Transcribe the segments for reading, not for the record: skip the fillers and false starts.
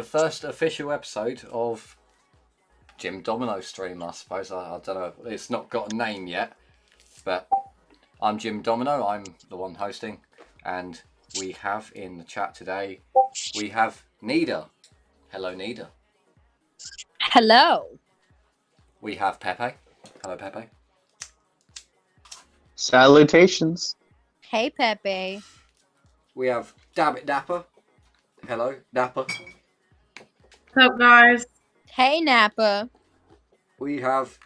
the first official episode of Jimdomino stream, I suppose. I don't know. It's not got a name yet, but I'm Jimdomino. I'm the one hosting, and we have in the chat today, we have Nida. Hello, Nida. Hello. We have Pepe. Hello, Pepe. Salutations. Hey, Pepe. We have Dammit Dapper. Hello, Dapper. What's up, guys? Hey, Nappa. We have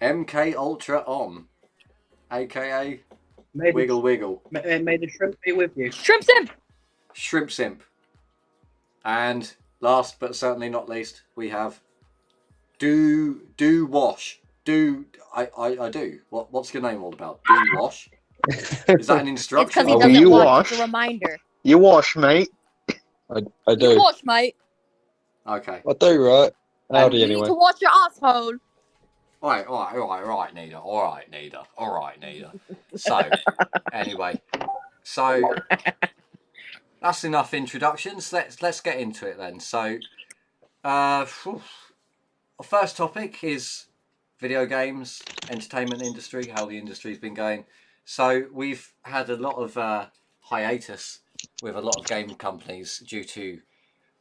MK Ultra On, aka Wiggle Wiggle. May the shrimp be with you. Shrimp Simp. Shrimp Simp. And last but certainly not least, we have Do Wash. I do. What's your name all about? Do Wash? Is that an It's instruction? because he Oh, doesn't you watch. wash. It's a reminder. You wash, mate. I do. You wash, mate. Okay. I do, right? Howdy, You anyway. need to wash your asshole. All right, Nida. So, anyway, so that's enough introductions. Let's get into it then. So, our first topic is video games, entertainment industry, how the industry's been going. So we've had a lot of hiatus with a lot of game companies due to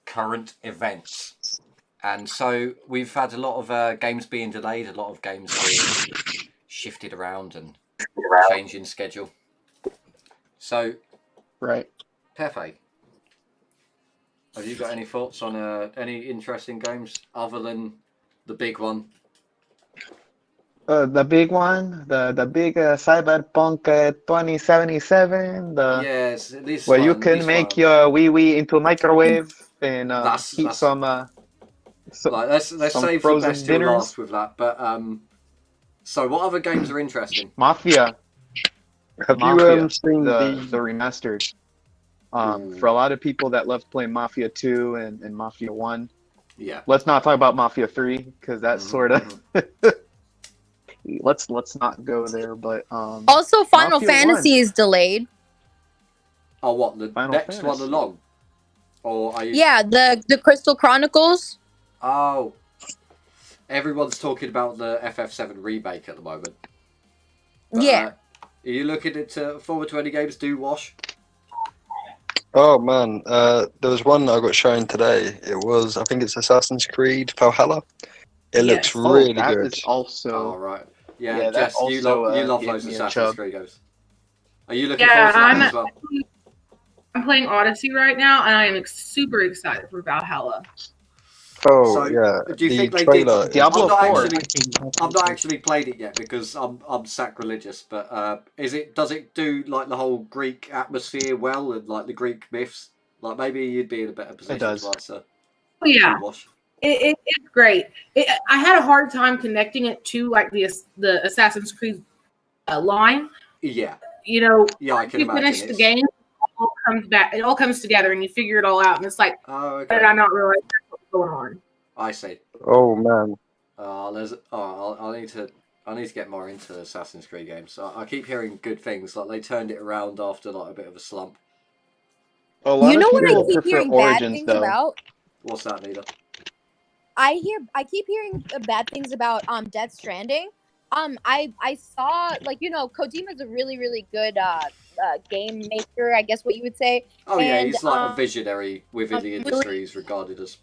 current events. And so we've had a lot of games being delayed, a lot of games being shifted around and changing schedule. So, Right. Pepe, have you got any thoughts on any interesting games other than the big one? The big one, the big Cyberpunk 2077, Yes, this where one. you can this make one. your wee into a microwave and heat That's- some Like, let's some save the frozen best till dinners. last with that. But so what other games are interesting? Mafia. Have Mafia, you seen the remastered? For a lot of people that love playing Mafia 2 and Mafia 1. Yeah. Let's not talk about Mafia 3 because that's sort of let's not go there. But Also, Final Mafia Fantasy is delayed. Oh, what the Final next one Fantasy. along? Or are you? Yeah, the Crystal Chronicles. Oh, everyone's talking about the FF7 remake at the moment. But, Yeah. are you looking at forward to any games? Do Wash? Oh man, there was one I got shown today. It was, I think it's Assassin's Creed Valhalla. It looks Yes. really that good. is also Oh right. Yeah, Yeah, that Jess, you also, love gave those me a Assassin's chub. Creed games. Are you looking Yeah, forward to that I'm as well? playing Odyssey right now, and I am super excited for Valhalla. Oh So, yeah, do you the think they trailer. did? Diablo I've not 4. I've not actually played it yet because I'm sacrilegious. But does it do like the whole Greek atmosphere well and like the Greek myths? Like maybe you'd be in a better position does. to answer. Oh, yeah, Wash. it's great. I had a hard time connecting it to like the Assassin's Creed line. Yeah, You know, yeah, I once can you imagine. finish the game, it all comes together, and you figure it all out. And it's like, Oh, how did okay. I not realize that's what's going on? I see. Oh man, I need to get more into Assassin's Creed games. I keep hearing good things. Like they turned it around after like a bit of a slump. a lot You of know what I people keep prefer hearing Origins bad things though. about? What's that, Nita? I keep hearing bad things about Death Stranding. I saw, like, Kojima's a really, really good game maker, I guess what you would say. Oh yeah, And, he's like a visionary within the industry. He's regarded as.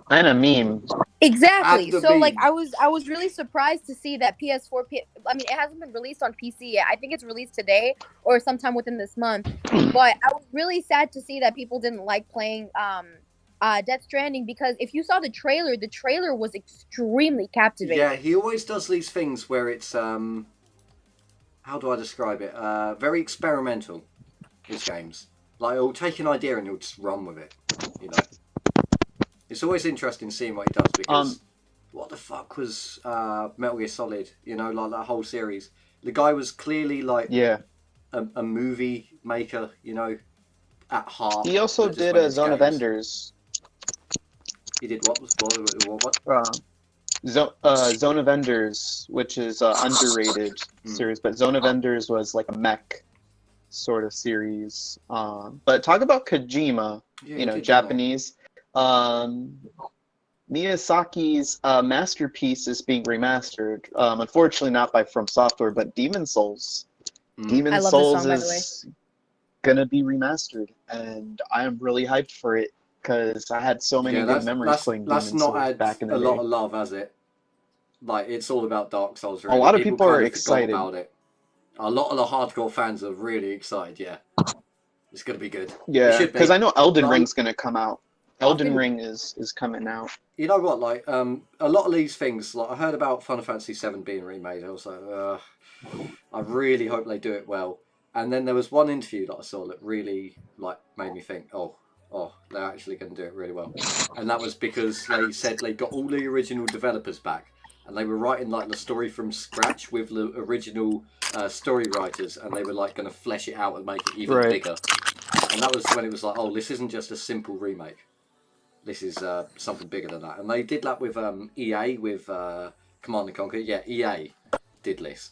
And a meme. Exactly. And the So like meme. I was really surprised to see that PS4 I mean, it hasn't been released on PC yet. I think it's released today or sometime within this month. But I was really sad to see that people didn't like playing Death Stranding because if you saw the trailer was extremely captivating. Yeah, he always does these things where it's how do I describe it? Very experimental. His games, like he'll take an idea and he'll just run with it. You know, it's always interesting seeing what he does because what the fuck was Metal Gear Solid? You know, like that whole series. The guy was clearly like Yeah. a movie maker. You know, at heart. He also but just did went into Zone of games. Enders. He did what? Zone of Enders, which is underrated series, but Zone of Enders was like a mech sort of series. But talk about Kojima, Yeah, you know, he did, Japanese. Miyazaki's masterpiece is being remastered. Unfortunately, not by From Software, but Demon Souls. Mm. I Demon love this Souls song, by the way. is gonna be remastered, and I am really hyped for it because I had so many Yeah, good memories playing that's Demon not Souls had back in a the lot day. of love, has it? Like, it's all about Dark Souls, A really. lot of people kind are of excited. forgot about it. A lot of the hardcore fans are really excited, yeah. It's going to be good. It Yeah, should be. because I know Elden But Ring's gonna come out. I Elden think- Ring is coming out. You know what, like, a lot of these things, like, I heard about Final Fantasy VII being remade. I was like, I really hope they do it well. And then there was one interview that I saw that really, like, made me think, oh, they're actually going to do it really well. And that was because they said they got all the original developers back, and they were writing, like, the story from scratch with the original story writers, and they were, like, going to flesh it out and make it even bigger. And that was when it was like, oh, this isn't just a simple remake. This is something bigger than that. And they did that with EA, with Command & Conquer. Yeah, EA did this.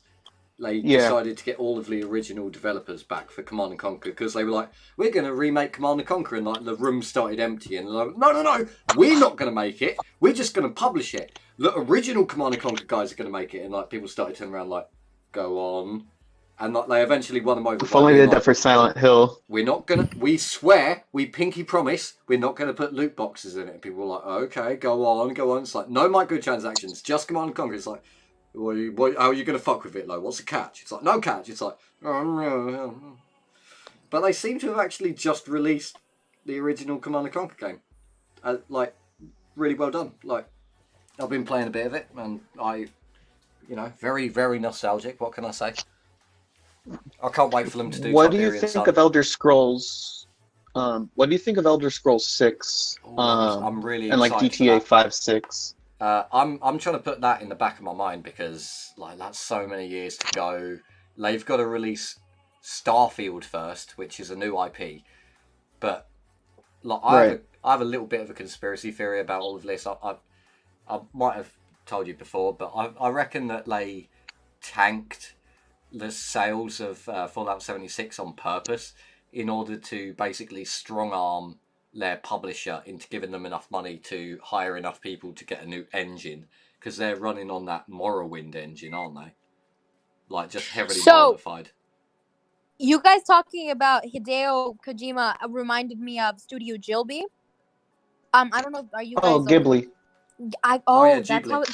They decided to get all of the original developers back for Command & Conquer because they were like, we're going to remake Command & Conquer, and like the room started emptying. And like, no, we're not going to make it. We're just going to publish it. The original Command & Conquer guys are going to make it. And like people started turning around like, go on. And like they eventually won them over. If only they did that for Silent Hill. We're not gonna. We swear. We pinky promise. We're not gonna put loot boxes in it. And people were like, okay, go on. It's like no microtransactions. Just Command & Conquer. It's like, how are you gonna fuck with it? Like, what's the catch? It's like no catch. It's like, but they seem to have actually just released the original Command & Conquer game. Like, really well done. Like, I've been playing a bit of it, and very, very nostalgic. What can I say? I can't wait for them to do. What do you think of Elder Scrolls? What do you think of Elder Scrolls 6? I'm really and like GTA 5, 6. I'm trying to put that in the back of my mind because like that's so many years to go. They've got to release Starfield first, which is a new IP. But like I have a little bit of a conspiracy theory about all of this. I might have told you before, but I reckon that they tanked the sales of Fallout 76 on purpose in order to basically strong arm their publisher into giving them enough money to hire enough people to get a new engine, because they're running on that Morrowind engine, aren't they? Like just heavily modified. You guys talking about Hideo Kojima reminded me of Studio Ghibli. I don't know. Are you guys? Oh, Ghibli. Yeah, that's Ghibli. how.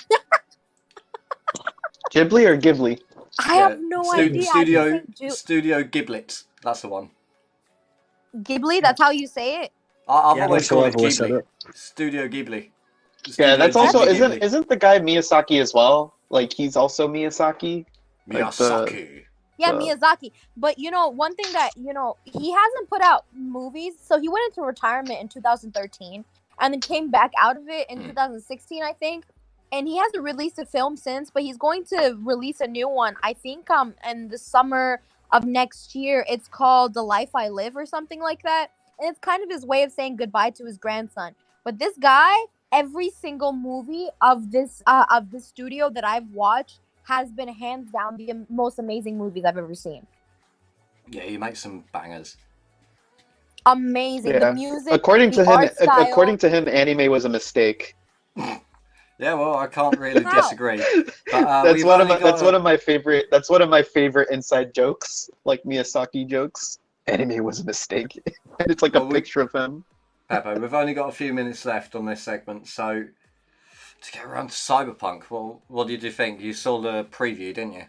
Ghibli or Ghibli? I have no idea. Studio Giblets. That's the one. Ghibli. That's how you say it. I've always called it always said Ghibli. it. Studio Ghibli. Yeah, that's also Ghibli. isn't the guy Miyazaki as well? Like he's also Miyazaki. Miyazaki. Yeah, Miyazaki. But one thing that he hasn't put out movies, so he went into retirement in 2013, and then came back out of it in 2016, I think. And he hasn't released a film since, but he's going to release a new one, I think, in the summer of next year. It's called The Life I Live or something like that. And it's kind of his way of saying goodbye to his grandson. But this guy, every single movie of this studio that I've watched has been hands down the most amazing movies I've ever seen. Yeah, he makes some bangers. Amazing. Yeah. The music, according to him, anime was a mistake. Yeah, well, I can't really How? disagree. But, That's one of my favorite inside jokes, like Miyazaki jokes. Anime was a mistake, and it's like a picture of him. Peppo, we've only got a few minutes left on this segment, so to get around to Cyberpunk, well, what did you think? You saw the preview, didn't you?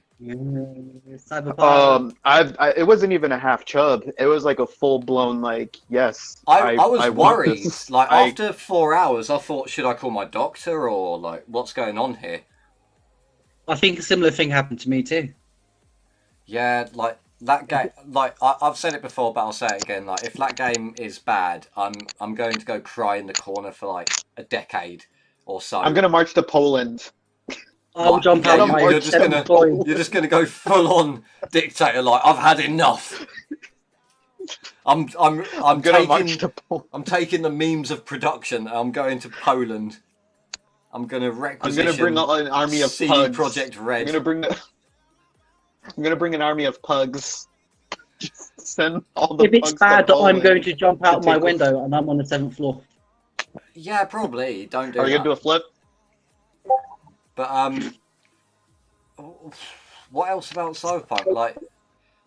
Cyberpunk. It wasn't even a half chub. It was like a full blown yes. I was want worried. this. Like after 4 hours, I thought, should I call my doctor or like what's going on here? I think a similar thing happened to me too. Yeah, like that game. Like I've said it before, but I'll say it again. Like if that game is bad, I'm going to go cry in the corner for like a decade or so. I'm gonna march to Poland. I'll jump out of my you're just gonna go full on dictator. Like I've had enough. I'm taking the memes of production. And I'm going to Poland. I'm gonna requisition. I'm gonna bring an army of CD pugs. Project Red. I'm gonna bring an army of pugs. Just send all the. If it's pugs bad to that I'm Poland going to jump out to my take window and I'm on the 7th floor. Yeah, probably. Don't do Are we that. gonna do a flip? But what else about Cyberpunk? Like,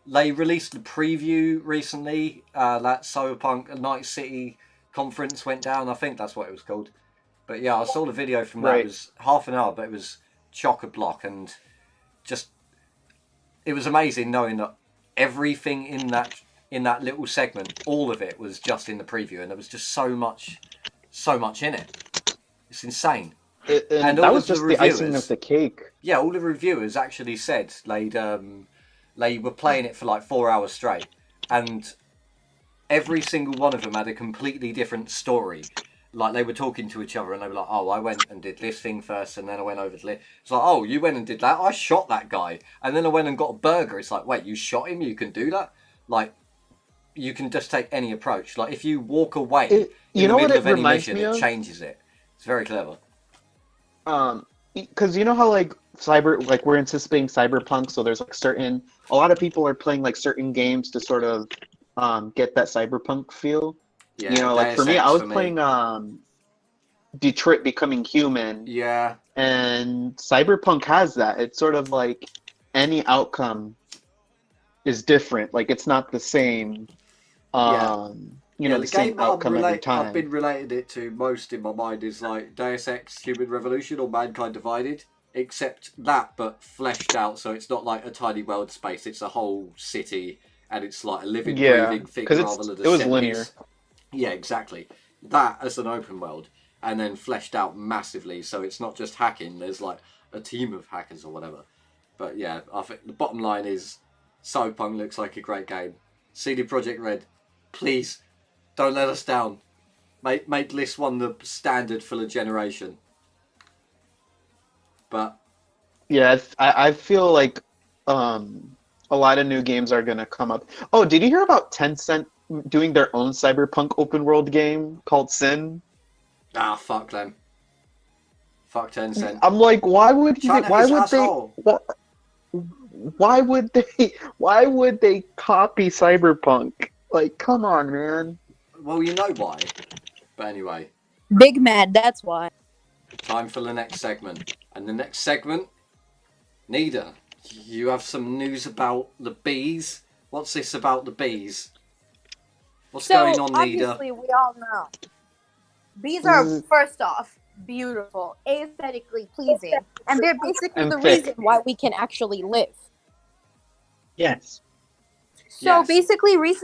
they released the preview recently. That Cyberpunk Night City conference went down. I think that's what it was called. But yeah, I saw the video from that. Right. It was half an hour, but it was chock a block, and just it was amazing knowing that everything in that little segment, all of it was just in the preview, and there was just so much in it. It's insane. And all that was of the just the icing reviewers- of the cake. Yeah, all the reviewers actually said they were playing it for like 4 hours straight, and every single one of them had a completely different story. Like, they were talking to each other, and they were like, "Oh, I went and did this thing first, and then I went over to this." It's like, "Oh, you went and did that? I shot that guy, and then I went and got a burger." It's like, "Wait, you shot him? You can do that?" Like, you can just take any approach. Like, if you walk away in the middle of any mission, it changes it. It's very clever. Because you know how like we're anticipating Cyberpunk, so there's like a lot of people are playing like certain games to sort of get that Cyberpunk feel. Yeah, You know, like for me, I was for me. playing Detroit Becoming Human, Yeah, and Cyberpunk has that. It's sort of like any outcome is different. Like it's not the same. You know, the the same game that outcome every time. I've been related it to most in my mind is like Deus Ex Human Revolution or Mankind Divided, except that but fleshed out, so it's not like a tiny world space, it's a whole city, and it's like a living, breathing thing rather than it was linear. Yeah, exactly. That as an open world, and then fleshed out massively, so it's not just hacking, there's like a team of hackers or whatever. But yeah, I think the bottom line is Cyberpunk looks like a great game. CD Projekt Red, please don't let us down. Make this one the standard for the generation. But Yeah, I feel like a lot of new games are gonna come up. Oh, did you hear about Tencent doing their own Cyberpunk open world game called Sin? fuck them. Fuck Tencent. I'm like, why would China why is would asshole. why would they copy Cyberpunk? Like, come on, man. Well, you know why. But anyway, Big mad, that's why. time for the next segment. And the next segment, Nida, you have some news about the bees. What's this about the bees? What's going on, Nida? Obviously, we all know. Bees are, first off, beautiful, aesthetically pleasing, and they're basically And the thick. reason why we can actually live. Yes. So Yes. basically,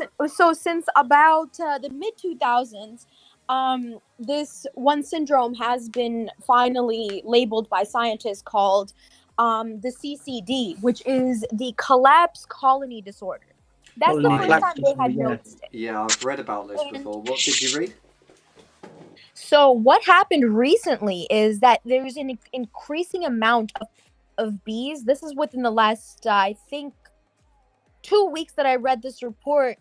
since about the mid 2000s, this one syndrome has been finally labeled by scientists called the CCD, which is the collapse colony disorder. That's the Colony first collapse time they had disorder, yeah. noticed it. Yeah, I've read about this before. What did you read? So what happened recently is that there's an increasing amount of bees. This is within the last, I think, 2 weeks that I read this report.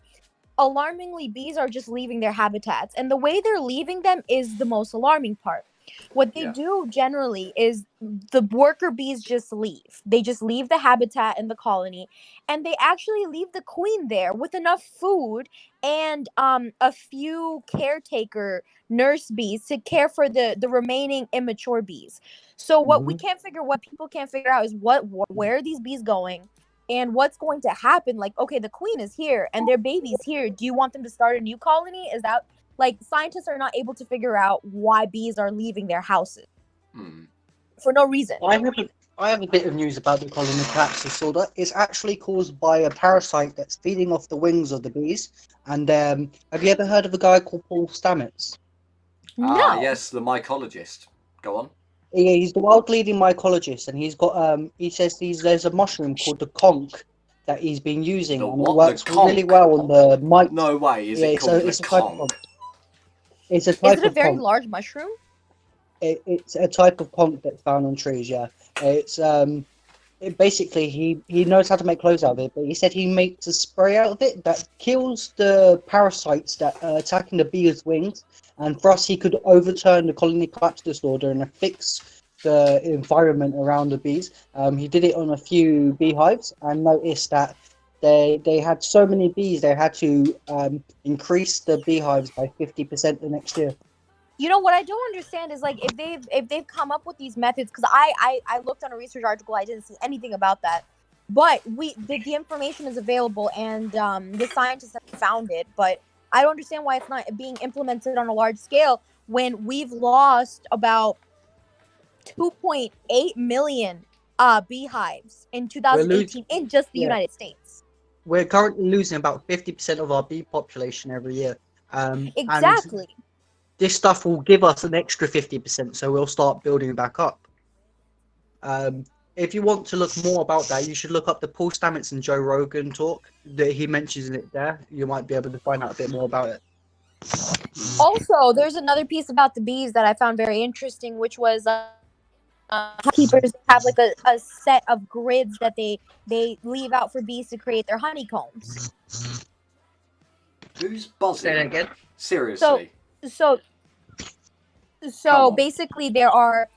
Alarmingly, bees are just leaving their habitats, and the way they're leaving them is the most alarming part. What they Yeah. do generally is the worker bees just leave. They just leave the habitat and the colony, and they actually leave the queen there with enough food and a few caretaker nurse bees to care for the remaining immature bees. So what people can't figure out is where are these bees going? And what's going to happen? Like, okay, the queen is here and their baby's here. Do you want them to start a new colony? Is that like scientists are not able to figure out why bees are leaving their houses for no reason? I have a bit of news about the colony collapse disorder. It's actually caused by a parasite that's feeding off the wings of the bees. And have you ever heard of a guy called Paul Stamets? No. Ah, yes, the mycologist. Go on. Yeah, he's the world leading mycologist, and he's got he says there's a mushroom called the conch that he's been using, The and what? it works The really conch? well on the mites. No way, is Yeah, it called it's the a type of conch? conch. It's a Is type it a of very conch. large mushroom? It's a type of conch that's found on trees. Yeah, it's basically he knows how to make clothes out of it, but he said he makes a spray out of it that kills the parasites that are attacking the bee's wings, and for us he could overturn the colony collapse disorder and fix the environment around the bees. He did it on a few beehives and noticed that they had so many bees they had to increase the beehives by 50% the next year. You know what I don't understand is like if they've come up with these methods, because I looked on a research article, I didn't see anything about that, but the information is available, and the scientists have found it, but I don't understand why it's not being implemented on a large scale when we've lost about 2.8 million beehives in We're losing. 2018 in just the Yeah. United States. We're currently losing about 50% of our bee population every year. And Exactly. this stuff will give us an extra 50%, so we'll start building back up. If you want to look more about that, you should look up the Paul Stamets and Joe Rogan talk. That he mentions it there. You might be able to find out a bit more about it. Also, there's another piece about the bees that I found very interesting, which was keepers have like a set of grids that they leave out for bees to create their honeycombs. Who's Say that buzzing? again. Seriously. So Come on. basically there are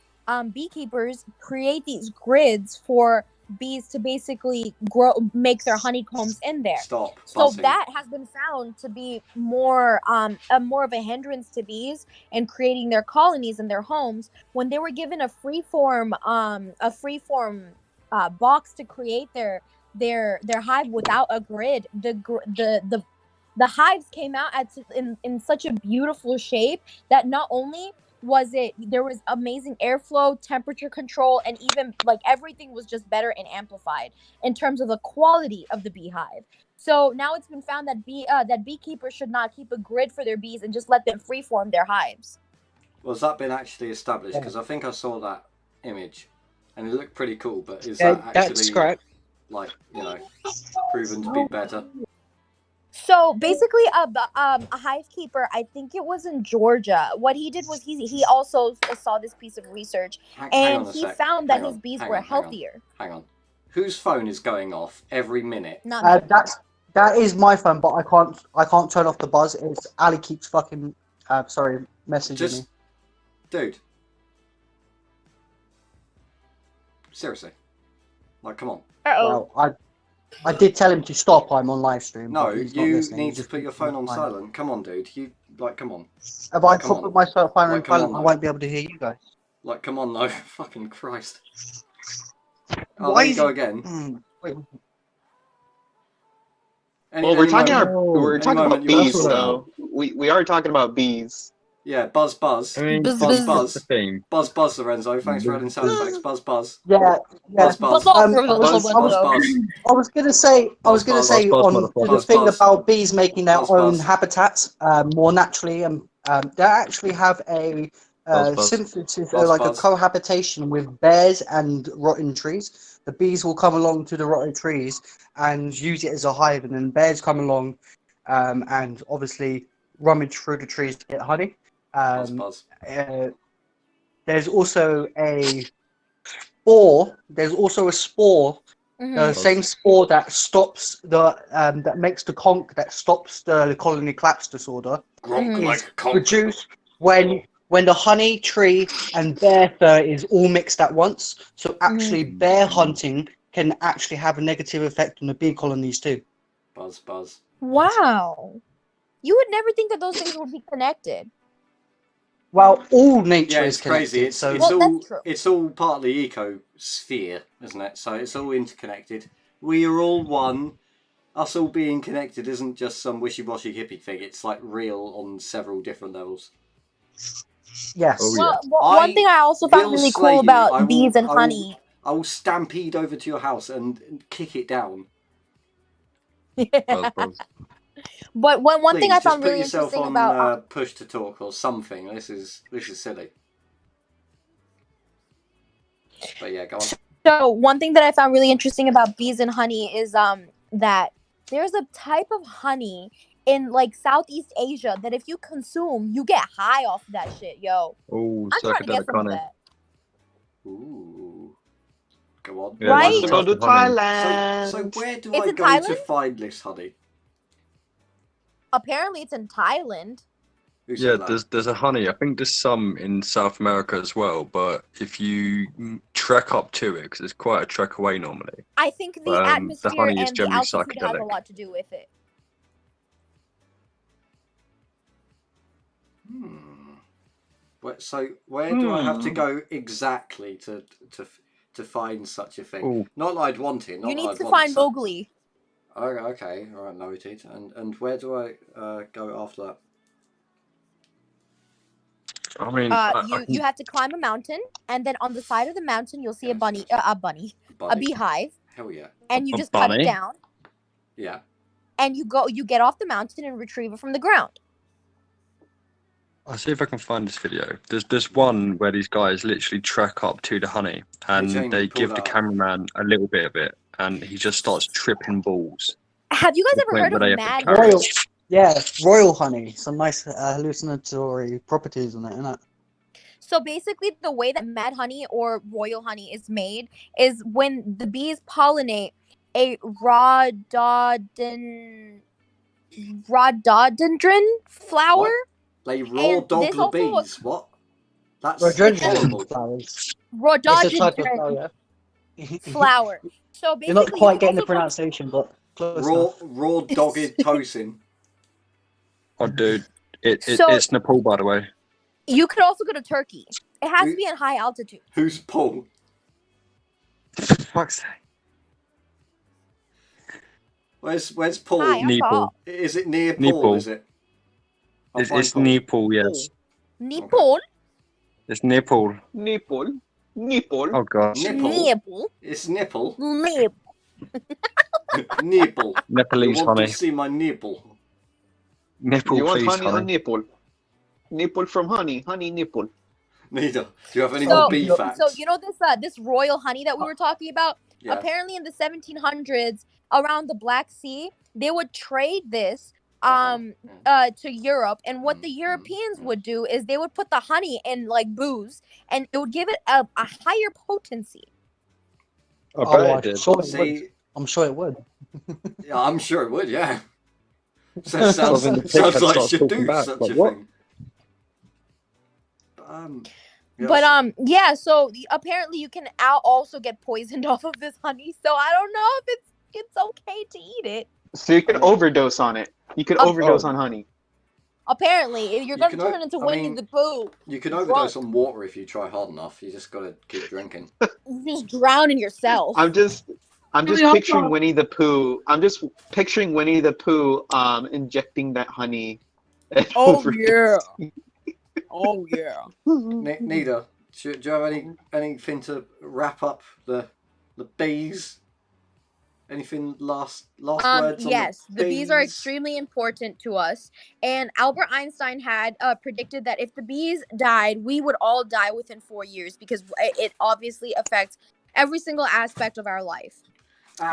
beekeepers create these grids for bees to basically make their honeycombs in there. Stop So buzzing. that has been found to be more more of a hindrance to bees and creating their colonies and their homes when they were given a freeform box to create their hive without a grid. The hives came out in such a beautiful shape that not only there was amazing airflow, temperature control, and even like everything was just better and amplified in terms of the quality of the beehive. So now it's been found that beekeepers should not keep a grid for their bees and just let them freeform their hives. Well, has that been actually established? Because I think I saw that image, and it looked pretty cool. But is that That's actually correct. like proven to be better? So basically, a hive keeper, I think it was in Georgia. What he did was he also saw this piece of research, Hang and on a he sec. found that Hang his on, bees hang were on, hang on. healthier. Hang on. Whose phone is going off every minute? Not me. That is my phone, but I can't turn off the buzz. It's Ali keeps fucking messaging me. Dude. Seriously. Like, come on. Uh-oh. Well, I did tell him to stop. I'm on live stream. No, but he's not you listening. need He to just put your keeps phone on fine. silent. Come on, dude. Come on. If I Come on. put my phone on Like, come silent, on, I though. won't be able to hear you guys. Like, come on, though. Fucking Christ. Oh, Why there you is go it- again. Wait, Well, we're talking moment. about moment you bees, want to so we are talking about bees. Yeah, buzz. I mean, Buzz, that's buzz. the thing. Buzz, Lorenzo. Thanks for adding sound effects. Buzz. yeah. Buzz. Buzz off, Buzz, Lorenzo. I was gonna say Buzz, on buzz, the motherfucker. thing Buzz. about bees making their Buzz, own buzz. habitats more naturally, and they actually have a Buzz. synthesis, Buzz, like buzz. a cohabitation with bears and rotten trees. The bees will come along to the rotten trees and use it as a hive, and then bears come along and obviously rummage through the trees to get honey. Buzz. There's also a spore. There's also a spore. Mhm. The same spore that stops that makes the conch that stops the colony collapse disorder Gronk Mhm. like a conch. produced when the honey, tree, and bear fur is all mixed at once. So actually, bear hunting can actually have a negative effect on the bee colonies too. Buzz. Wow. You would never think that those things would be connected. Well, all nature Yeah, is it's crazy. connected. It's So Well, that's true. it's all part of the ecosphere, isn't it? So it's all interconnected. We are all one. Us all being connected isn't just some wishy-washy hippie thing. It's like real on several different levels. yes. Oh, Well, I one thing I also found will really slay cool you. about bees and honey. I will stampede over to your house and kick it down. Buzz. But one thing Please, I found just put really yourself interesting on about push to talk or something. This is silly. But yeah, go on. so one thing that I found really interesting about bees and honey is that there's a type of honey in like Southeast Asia that if you consume, you get high off that shit, yo. Oh, I'm trying to get psychedelic some of honey. that. Ooh. Go on. Yeah, Right? lots To go of to honey. Thailand. So where do It's I in go to Thailand? find this honey? Apparently, it's in Thailand. Who Yeah, said that? there's a honey. I think there's some in South America as well, but if you trek up to it, because it's quite a trek away normally. I think the The atmosphere honey is and the generally altitude has a psychedelic. lot to do with it. So where do I have to go exactly to find such a thing? Ooh. Not that I'd want it. Not You that need I'd to want find some- Mowgli. Oh, okay, all right, noted. And where do I go after that? I mean, You have to climb a mountain, and then on the side of the mountain you'll see a Yes, a beehive, Hell yeah. and you A just cut bunny? it down, Yeah. and you get off the mountain and retrieve it from the ground. I'll see if I can find this video. There's one where these guys literally trek up to the honey and Jamie, they pull give that the up. cameraman a little bit of it, and he just starts tripping balls. Have you To guys the ever point heard where they of have to Mad carry Honey? Royal, yeah, royal honey. Some nice hallucinatory properties in it, isn't it? So basically, the way that Mad Honey or Royal Honey is made is when the bees pollinate a rhododendron flower. What? They raw And dog this the also- bees. What? That's Rhododendron horrible. flowers. It's a type of Rhododendron flower. flower. So You're basically, not quite you getting can the also go, pronunciation, but close Raw enough. dogged toasting. Oh, dude, So- it's Nepal, by the way. you could also go to Turkey. It has to be at high altitude. Who's Paul? Fuck's sake. Where's Paul? Hi, I'm Nepal. Paul. Is it near Paul? Nepal. Is it? I'll It's find Paul. Nepal, yes. Nepal. It's Nepal. Nipple. Oh gosh. Nipple. Nipple. It's nipple. Nipple. Nipple. You Nepalese want honey. to see my nipple? Nipple, You want please, honey or nipple? Nipple from honey. Honey nipple. Neither. Do you have any So- more bee facts? So you know this royal honey that we were talking about? Yeah. Apparently in the 1700s around the Black Sea, they would trade this to Europe, and what the Europeans would do is they would put the honey in like booze, and it would give it a higher potency. I bet it I'm did. sure it would. See, I'm sure it would. yeah, I'm sure it would. Yeah. So sounds Well, then the sounds dickhead like starts should talking do back, such like, a what? thing. Yeah, But yeah, so apparently you can also get poisoned off of this honey. So I don't know if it's okay to eat it. So you can overdose on it. You can overdose on honey. Apparently, if you're gonna can turn into I Winnie mean- the Pooh, you can overdose on water if you try hard enough. You just gotta keep drinking. you just drown in yourself. I'm just Really also- picturing Winnie the Pooh. I'm just picturing Winnie the Pooh injecting that honey. and Oh overdosing. yeah. Oh yeah. Nida, do you have anything to wrap up the bees? Anything last words on Yes, the bees are bees? extremely important to us. And Albert Einstein had predicted that if the bees died, we would all die within 4 years because it obviously affects every single aspect of our life.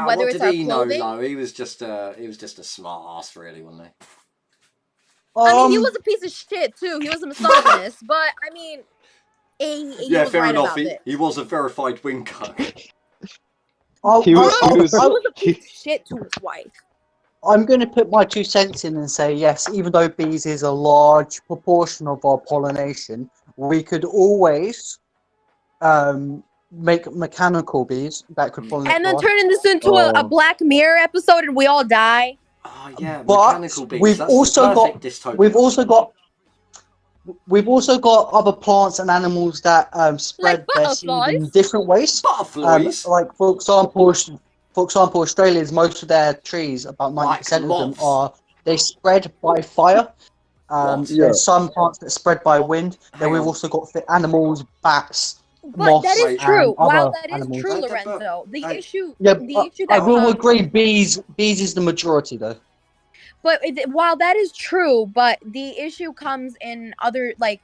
Whether what it's did our he clothing- know? He was just a smart ass, really, wasn't he? I mean, he Um, was a piece of shit too. He was a misogynist, but I mean, he Yeah, was fair right enough. about it. He was a verified winker. He was- He he was- was a piece of shit to his wife. I'm going to put my 2 cents in and say yes, even though bees is a large proportion of our pollination, we could always make mechanical bees that could pollinate. And then for us. turning this into a Oh. Black Mirror episode and we all die. Oh yeah, But mechanical bees. we've That's also the got- perfect dystopia. We've also got other plants and animals that spread their seed in butterflies. different ways. butterflies. Like for example, Australia's most of their trees, about 90% of them, moths. are they spread by fire. Moths. There's some plants that spread by wind. Then Hang we've on. also got animals, bats. But Moths that is and true. other While that is animals. true, But- Lorenzo, the I- issue, Yeah, the but issue I that will comes, agree. Bees is the majority though. but while that is true, but the issue comes in other like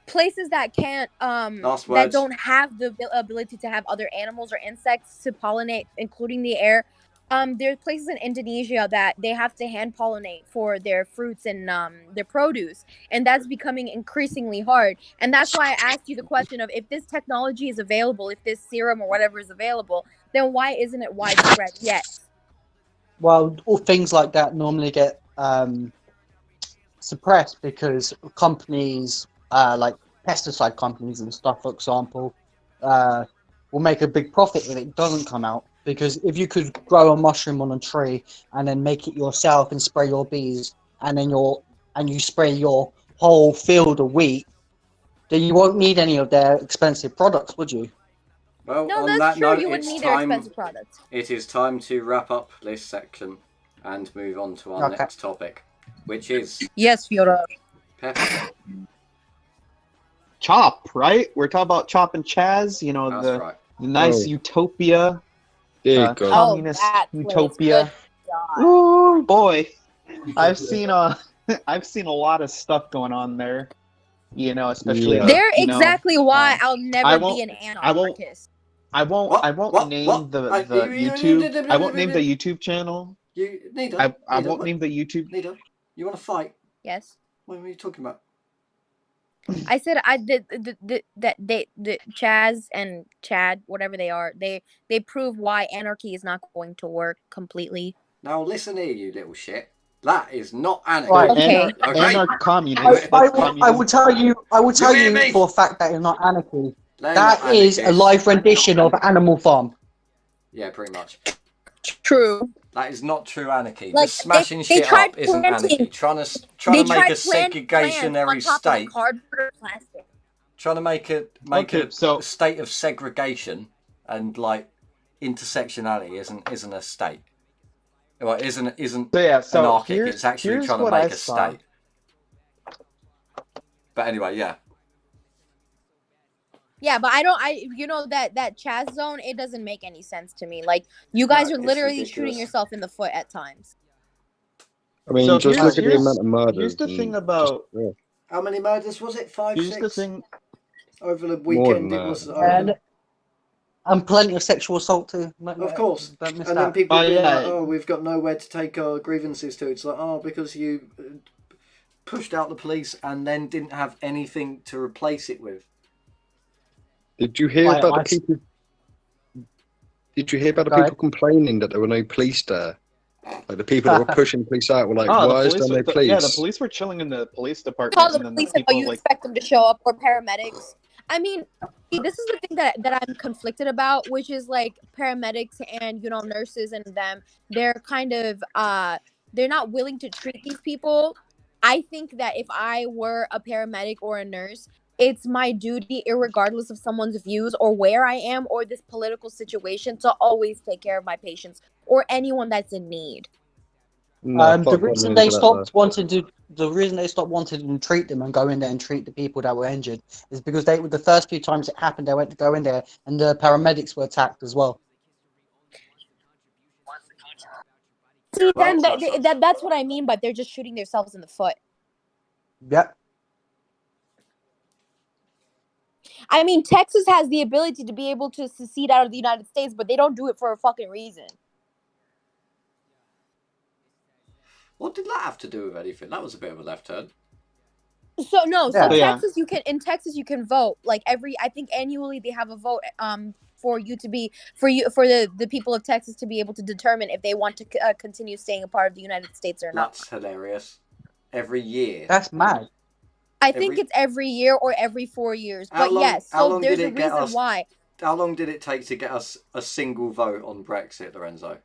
places that can't Last that words. don't have the ability to have other animals or insects to pollinate, including the air. There's places in Indonesia that they have to hand pollinate for their fruits and their produce, and that's becoming increasingly hard. And that's why I asked you the question of if this technology is available, if this serum or whatever is available, then why isn't it widespread yet? Well, all things like that normally get suppressed because companies like pesticide companies and stuff, for example, will make a big profit if it doesn't come out. Because if you could grow a mushroom on a tree and then make it yourself and spray your bees, and then you spray your whole field of wheat, then you won't need any of their expensive products, would you? Well, No, on that's that true. note, You wouldn't it's need their time. expensive products. It is time to wrap up this section and move on to our Okay. next topic, which is Yes, Fiora. Pepper. Chop, right? We're talking about Chop and Chaz. You know, That's right. the nice Oh. utopia, Dear God. communist that place. utopia. Good God. Ooh boy, I've seen I've seen a lot of stuff going on there. You know, especially Yeah. They're you know, exactly why I'll never I be won't- an I won't- anarchist. I won't What? name What? the You- YouTube. I won't name the YouTube channel. Nida, I Nida, won't what? name the YouTube. Nida, you want to fight? Yes. What are you talking about? I said I did that the Chaz and Chad, whatever they are, they prove why anarchy is not going to work completely. Now listen here, you little shit. That is not anarchy. Right. Okay. Anarch-communist. I will tell you. I will tell hear you me? for a fact that it's not anarchy. They're That not is a anarchists. live rendition of Animal Farm. Yeah, pretty much. True. That is not true anarchy. Like, Just smashing they shit tried up isn't planting- anarchy. Trying They to make tried a planting plants segregationary on top state. of cardboard or plastic. Trying to make Okay, a so- state of segregation and like intersectionality isn't a state. Well, isn't So yeah, so anarchic. here's, It's actually here's trying to what make I a saw. state. But anyway, yeah. Yeah, but you know that Chaz zone, it doesn't make any sense to me. Like, you guys No, are it's literally ridiculous. shooting yourself in the foot at times. I mean, So just look at the amount of murders. here's the and thing just- about yeah. How many murders was it? 5, here's 6? the thing. Over the More weekend, than it was. And plenty of sexual assault too. Of course. Don't miss And then that. people being yeah. like, "Oh, we've got nowhere to take our grievances to." It's like, "Oh, because you pushed out the police and then didn't have anything to replace it with." Did you hear about the people? Did you hear about the Go people ahead. complaining that there were no police there? Like the people that were pushing police out were like, Oh, "Why is there no police?" Yeah, the police were chilling in the police department. Call the and then police the and oh, people, you like, expect them to show up, or paramedics. I mean, this is the thing that I'm conflicted about, which is like paramedics and nurses and them. They're kind of they're not willing to treat these people. I think that if I were a paramedic or a nurse, it's my duty, irregardless of someone's views or where I am or this political situation, to always take care of my patients or anyone that's in need. No, The fuck reason them they into that, stopped wanting to treat them and go in there and treat the people that were injured is because the first few times it happened, they went to go in there and the paramedics were attacked as well. See, Well, then that's what I mean, but they're just shooting themselves in the foot. Yep. I mean, Texas has the ability to be able to secede out of the United States, but they don't do it for a fucking reason. What did that have to do with anything? That was a bit of a left turn. So Yeah. Texas, you can vote like I think annually they have a vote for the people of Texas to be able to determine if they want to continue staying a part of the United States or not. That's hilarious. Every year. That's mad. I think it's every year or every 4 years. How But long- yes, how so long there's did a it get reason us- why. How long did it take to get us a single vote on Brexit, Lorenzo?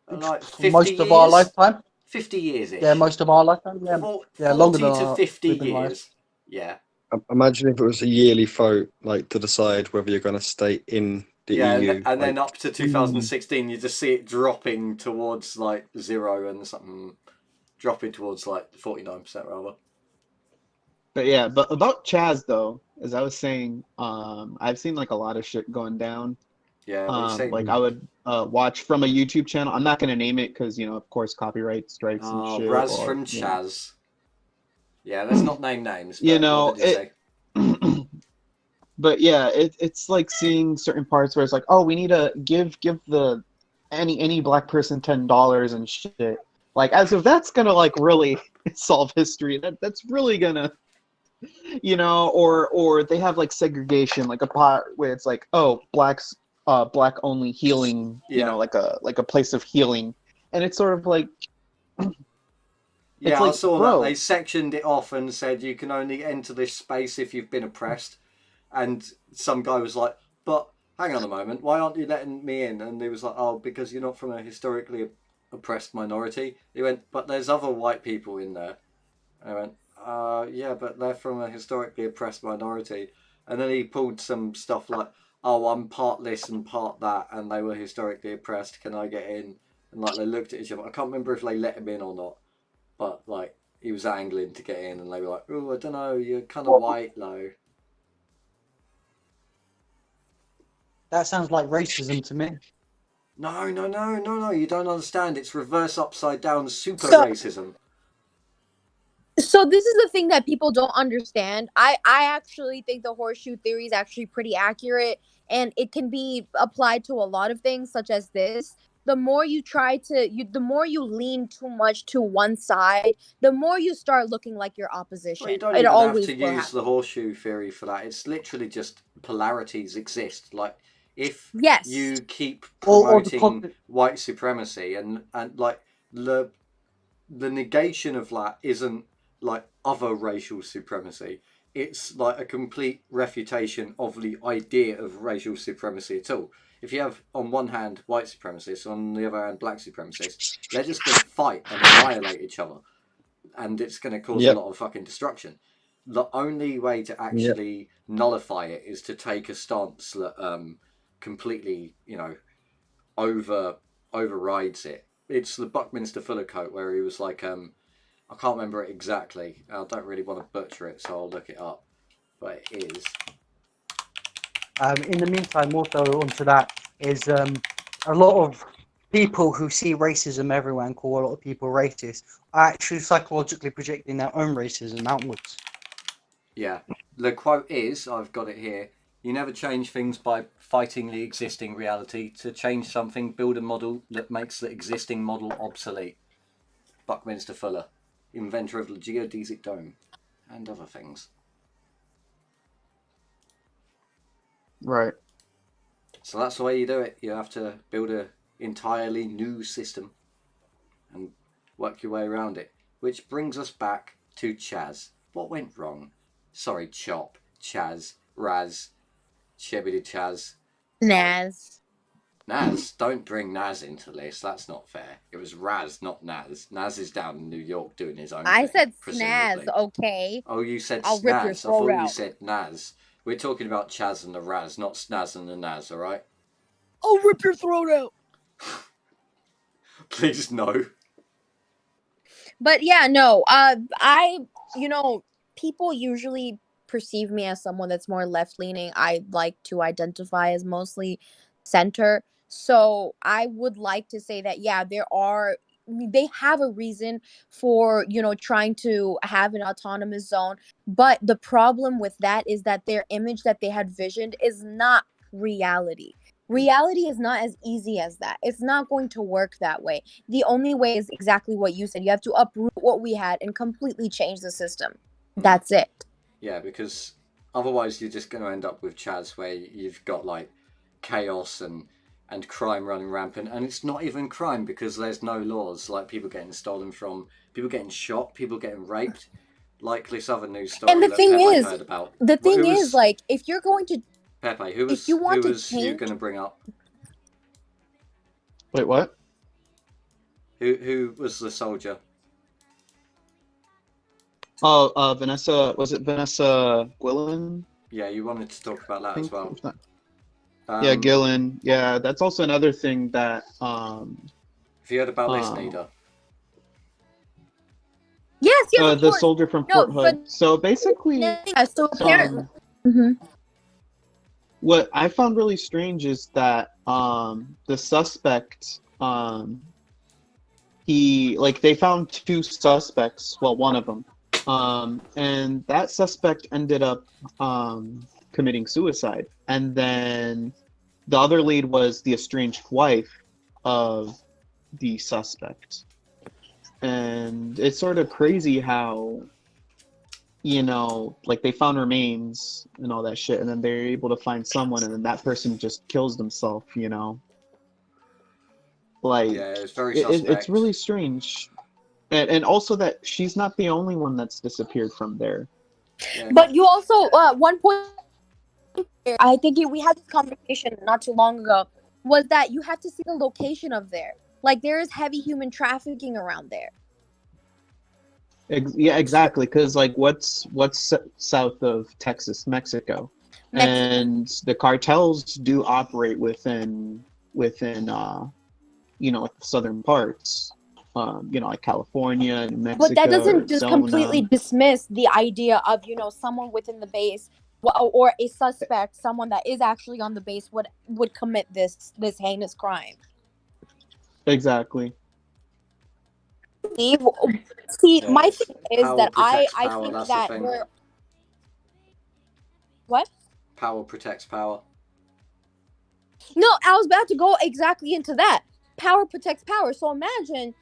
Like 50 most years? of our lifetime. 50 years-ish. Yeah, most of our lifetime. Yeah, 40 longer than to 50 we've been alive. years. Yeah. Imagine if it was a yearly vote, like to decide whether you're going to stay in the Yeah, EU. and then like, up to 2016, you just see it dropping towards like 0 and something, dropping towards like 49% rather. But yeah, but about Chaz though, as I was saying, I've seen like a lot of shit going down. Yeah, what you say? Like I would watch from a YouTube channel. I'm not gonna name it because of course, copyright strikes and Oh, shit. Braz or, from you know. Chaz. Yeah, let's not name names. But You know, what did you say? But yeah, it's like seeing certain parts where it's like, oh, we need to give the any black person $10 and shit. Like as if that's gonna like really solve history. That's really gonna, or they have like segregation, like a part where it's like, oh, black only healing, Yeah. like a place of healing, and it's sort of like. Yeah, like, I saw bro. that. They sectioned it off and said you can only enter this space if you've been oppressed. And some guy was like, but hang on a moment, why aren't you letting me in? And he was like, oh, because you're not from a historically oppressed minority. He went, but there's other white people in there. And I went, Yeah, but they're from a historically oppressed minority. And then he pulled some stuff like, oh, I'm part this and part that, and they were historically oppressed. Can I get in? And like they looked at each other. I can't remember if they let him in or not, but like he was angling to get in, and they were like, oh, I don't know, you're kind of white, though. That sounds like racism to me. No, you don't understand. It's reverse upside down super So- racism. So this is the thing that people don't understand. I actually think the horseshoe theory is actually pretty accurate, and it can be applied to a lot of things such as this. The more you the more you lean too much to one side, the more you start looking like your opposition. Well, you don't It even have always to will use happen. the horseshoe theory for that. It's literally just polarities exist. Like if Yes. you keep Or the promoting white supremacy and like the negation of that isn't like other racial supremacy. It's like a complete refutation of the idea of racial supremacy at all. If you have on one hand white supremacists, on the other hand black supremacists, they're just going to fight and annihilate each other, and it's going to cause a lot of fucking destruction. The only way to actually nullify it is to take a stance that completely, overrides it. It's the Buckminster Fuller quote where he was like, I can't remember it exactly. I don't really want to butcher it, so I'll look it up. But it is. In the meantime, also onto that is a lot of people who see racism everywhere and call a lot of people racist are actually psychologically projecting their own racism outwards. Yeah. The quote is, I've got it here, you never change things by fighting the existing reality. To change something, build a model that makes the existing model obsolete. Buckminster Fuller, inventor of the geodesic dome and other things. Right. So that's the way you do it. You have to build an entirely new system and work your way around it. Which brings us back to Chaz. What went wrong? Sorry, Chop, Chaz, Raz, Shebidi Chaz. Naz. Naz, don't bring Naz into this. That's not fair. It was Raz, not Naz. Naz is down in New York doing his own I thing. said presumably. snaz, okay? Oh, you said I'll rip your Snaz. I thought throat you out. said Naz. We're talking about Chaz and the Raz, not Snaz and the Naz, alright? I'll rip your throat out. Please, no. But yeah, no. People usually perceive me as someone that's more left leaning. I like to identify as mostly center. So I would like to say that yeah, they have a reason for trying to have an autonomous zone, but the problem with that is that their image that they had visioned is not reality. Reality is not as easy as that. It's not going to work that way. The only way is exactly what you said. You have to uproot what we had and completely change the system. That's it. Yeah, because otherwise you're just going to end up with Chaz where you've got like chaos and crime running rampant, and it's not even crime because there's no laws. Like people getting stolen from, people getting shot, people getting raped. Like this other news story And the that thing Pepe is, heard about. like, if you're going to, Pepe, who was you want who to was you change- going to bring up? Wait, what? Who was the soldier? Oh, Vanessa. Was it Vanessa Gwilyn? Yeah, you wanted to talk about that as well. Yeah, Gillen. Yeah, that's also another thing that. Have you heard about this, um, Nida? yes, of the course. soldier from No, Fort Hood. So basically, So apparently, what I found really strange is that the suspect they found two suspects, well, one of them, and that suspect ended up committing suicide, and then the other lead was the estranged wife of the suspect. And it's sort of crazy how they found remains and all that shit, and then they're able to find someone, and then that person just kills themselves, Like, Yeah, it's very suspect. it's really strange. And also that she's not the only one that's disappeared from there. Yeah, but you also, one point, I think we had this conversation not too long ago, was that you have to see the location of there. Like, there is heavy human trafficking around there. Yeah, exactly. Because like, what's south of Texas, Mexico, Mexico. and the cartels do operate within like the southern parts, like California, New But that Mexico, doesn't just completely Arizona. dismiss the idea of, someone within the base, or a suspect, someone that is actually on the base would commit this heinous crime. Exactly. See, see, Yeah, my it's thing is power that protects I power. think That's the that thing. we're what? Power protects power. No, I was about to go exactly into that. Power protects power. So imagine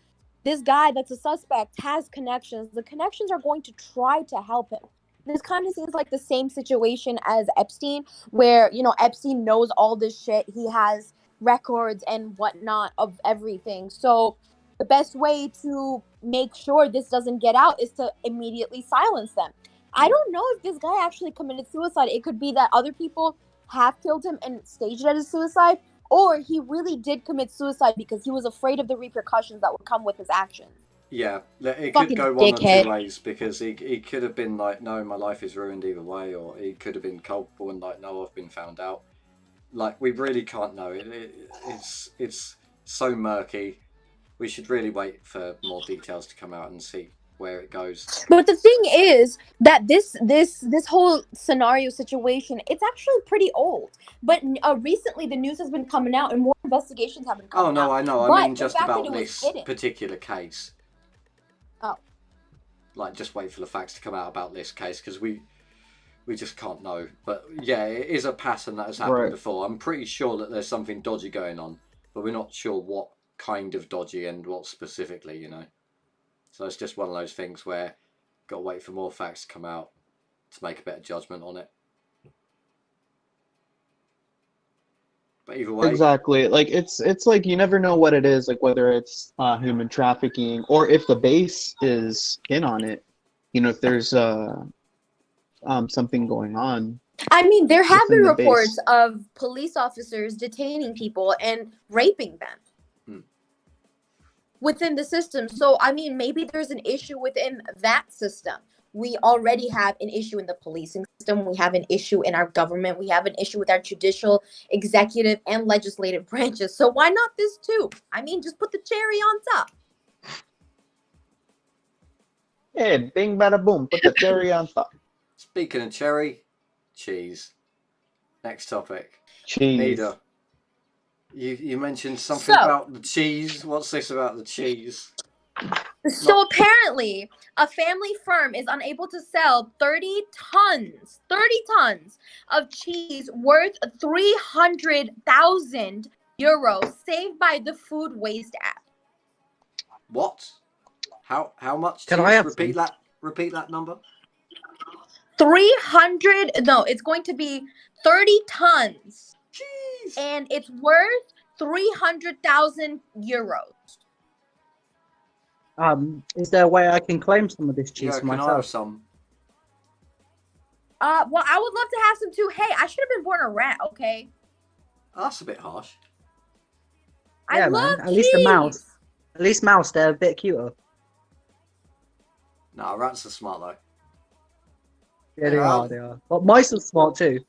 this guy that's a suspect has connections. The connections are going to try to help him. This kind of seems like the same situation as Epstein, where, Epstein knows all this shit. He has records and whatnot of everything. So the best way to make sure this doesn't get out is to immediately silence them. I don't know if this guy actually committed suicide. It could be that other people have killed him and staged it as suicide, or he really did commit suicide because he was afraid of the repercussions that would come with his actions. Yeah, it could Fucking go one or two dickhead. ways, because he could have been like, no, my life is ruined either way, or he could have been culpable and like, no, I've been found out. Like, we really can't know. It's so murky. We should really wait for more details to come out and see where it goes. But the thing is that this whole scenario situation, it's actually pretty old. But recently the news has been coming out and more investigations have been Oh coming no, out. I know. I But mean, the just fact that about it was this hidden. particular case. Oh. Like, just wait for the facts to come out about this case, because we just can't know. But yeah, it is a pattern that has happened Right. before. I'm pretty sure that there's something dodgy going on, but we're not sure what kind of dodgy and what specifically, So it's just one of those things where got to wait for more facts to come out to make a better judgment on it. But either way, Exactly. Like it's like you never know what it is, like whether it's human trafficking or if the base is in on it. If there's something going on I mean, there have within been the reports base. of police officers detaining people and raping them within the system. So, I mean, maybe there's an issue within that system. We already have an issue in the policing system. We have an issue in our government. We have an issue with our judicial, executive, and legislative branches. So why not this too? I mean, just put the cherry on top. Hey, bing bada boom, put the cherry on top. speaking of cherry, cheese. Next topic. Cheese. Nida, you mentioned something about the cheese. What's this about the cheese? So apparently, a family firm is unable to sell 30 tons of cheese worth 300,000 euros saved by the food waste app. What? How much Can cheese? I have Repeat that number. 300, no, it's going to be 30 tons. Cheese. And it's worth 300,000 euros. Is there a way I can claim some of this cheese Yeah, for can I have myself? some? Well, I would love to have some too. Hey, I should have been born a rat, okay? That's a bit harsh. Yeah, I man. love At cheese. least the mouse. At least mouse, they're a bit cuter. No, rats are smart though. Yeah, they are. But mice are smart too.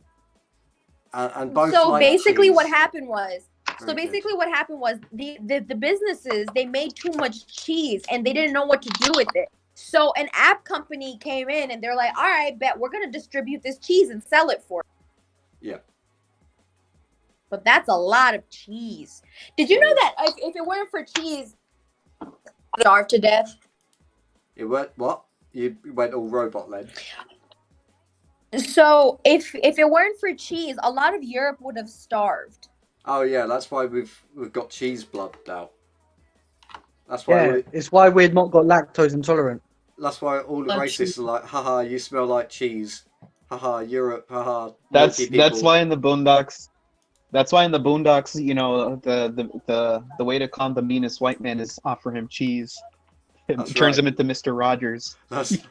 And both. So like basically, cheese. what happened was, Very good. the businesses, they made too much cheese and they didn't know what to do with it. So an app company came in and they're like, all right, bet we're gonna distribute this cheese and sell it for you. Yeah. But that's a lot of cheese. Did you know that if it weren't for cheese, I'd starve to death? It went what? You went all robot led. So if it weren't for cheese, a lot of Europe would have starved. Oh yeah, that's why we've got cheese blood now. That's why. Yeah, it's why we've not got lactose intolerant. That's why all the Love racists cheese. are like, haha, you smell like cheese. Haha, Europe, haha. That's milky people. why in the Boondocks. That's why in the Boondocks, the way to calm the meanest white man is offer him cheese. It That's turns right. him into Mr. Rogers. That's Did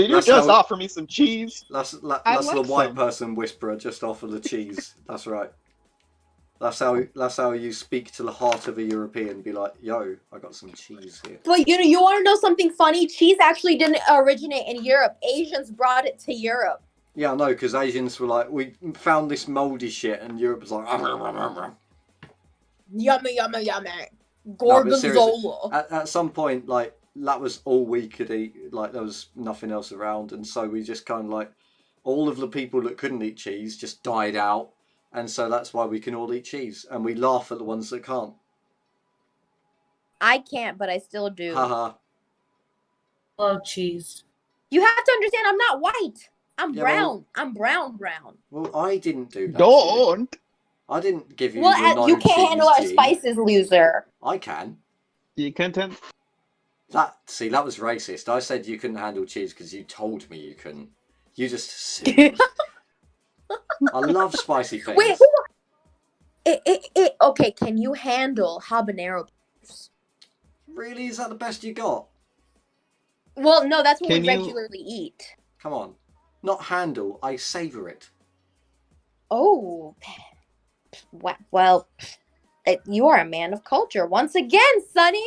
you that's just how- offer me some cheese? That's I the like white some. person whisperer. Just offer the cheese. That's right. That's how you speak to the heart of a European. Be like, yo, I got some cheese here. But you want to know something funny? Cheese actually didn't originate in Europe. Asians brought it to Europe. Yeah, I know, because Asians were like, we found this mouldy shit, and Europe was like, Yummy, yummy, yummy. No, but seriously, Gorgonzola. at some point, like, that was all we could eat. Like, there was nothing else around, and so we just kind of like, all of the people that couldn't eat cheese just died out, and so that's why we can all eat cheese, and we laugh at the ones that can't. I can't, but I still do. Haha. Love cheese. You have to understand, I'm not white. I'm Yeah, brown. well- I'm brown. Well, I didn't do that. Don't. I didn't give you Well, the no you can't cheese handle our gene. spices, loser. I can. You content? That was racist. I said you couldn't handle cheese because you told me you couldn't. You just assumed. I love spicy things. Wait, okay, can you handle habanero peppers? Really? Is that the best you got? Well, no, that's what Can we you- regularly eat. Come on. Not handle, I savour it. Oh, well, you are a man of culture once again, Sonny.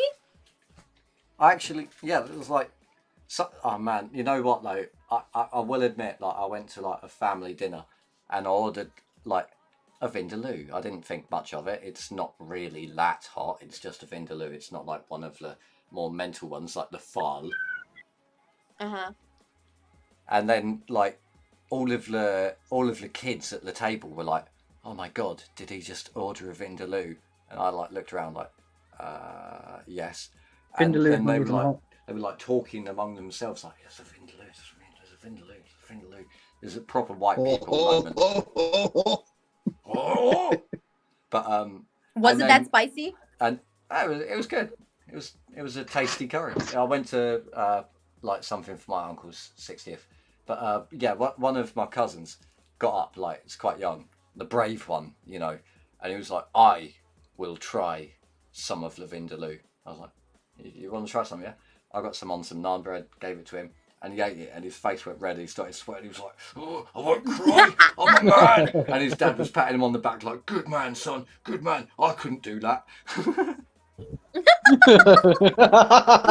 Actually, yeah, it was like, oh man, you know what though? I will admit, like, I went to like a family dinner and I ordered like a vindaloo. I didn't think much of it. It's not really that hot. It's just a vindaloo. It's not like one of the more mental ones like the phal. Uh-huh. And then like all of the kids at the table were like, "Oh my god, did he just order a vindaloo?" And I like looked around like, yes. And Vindaloo then they is were not like talking among themselves like, "It's a vindaloo, there's a vindaloo, there's a vindaloo." There's a proper white people moment. Oh! But Was it that spicy? And it was good. It was a tasty curry. I went to like something for my uncle's 60th. But yeah, one of my cousins got up, like, it's quite young, the brave one, you know, and he was like, "I will try some of the vindaloo." I was like, "You want to try some, yeah?" I got some on some naan bread, gave it to him, and he ate it, and his face went red, he started sweating, he was like, "Oh, I won't cry, I'm a man!" And his dad was patting him on the back like, "Good man, son, good man, I couldn't do that."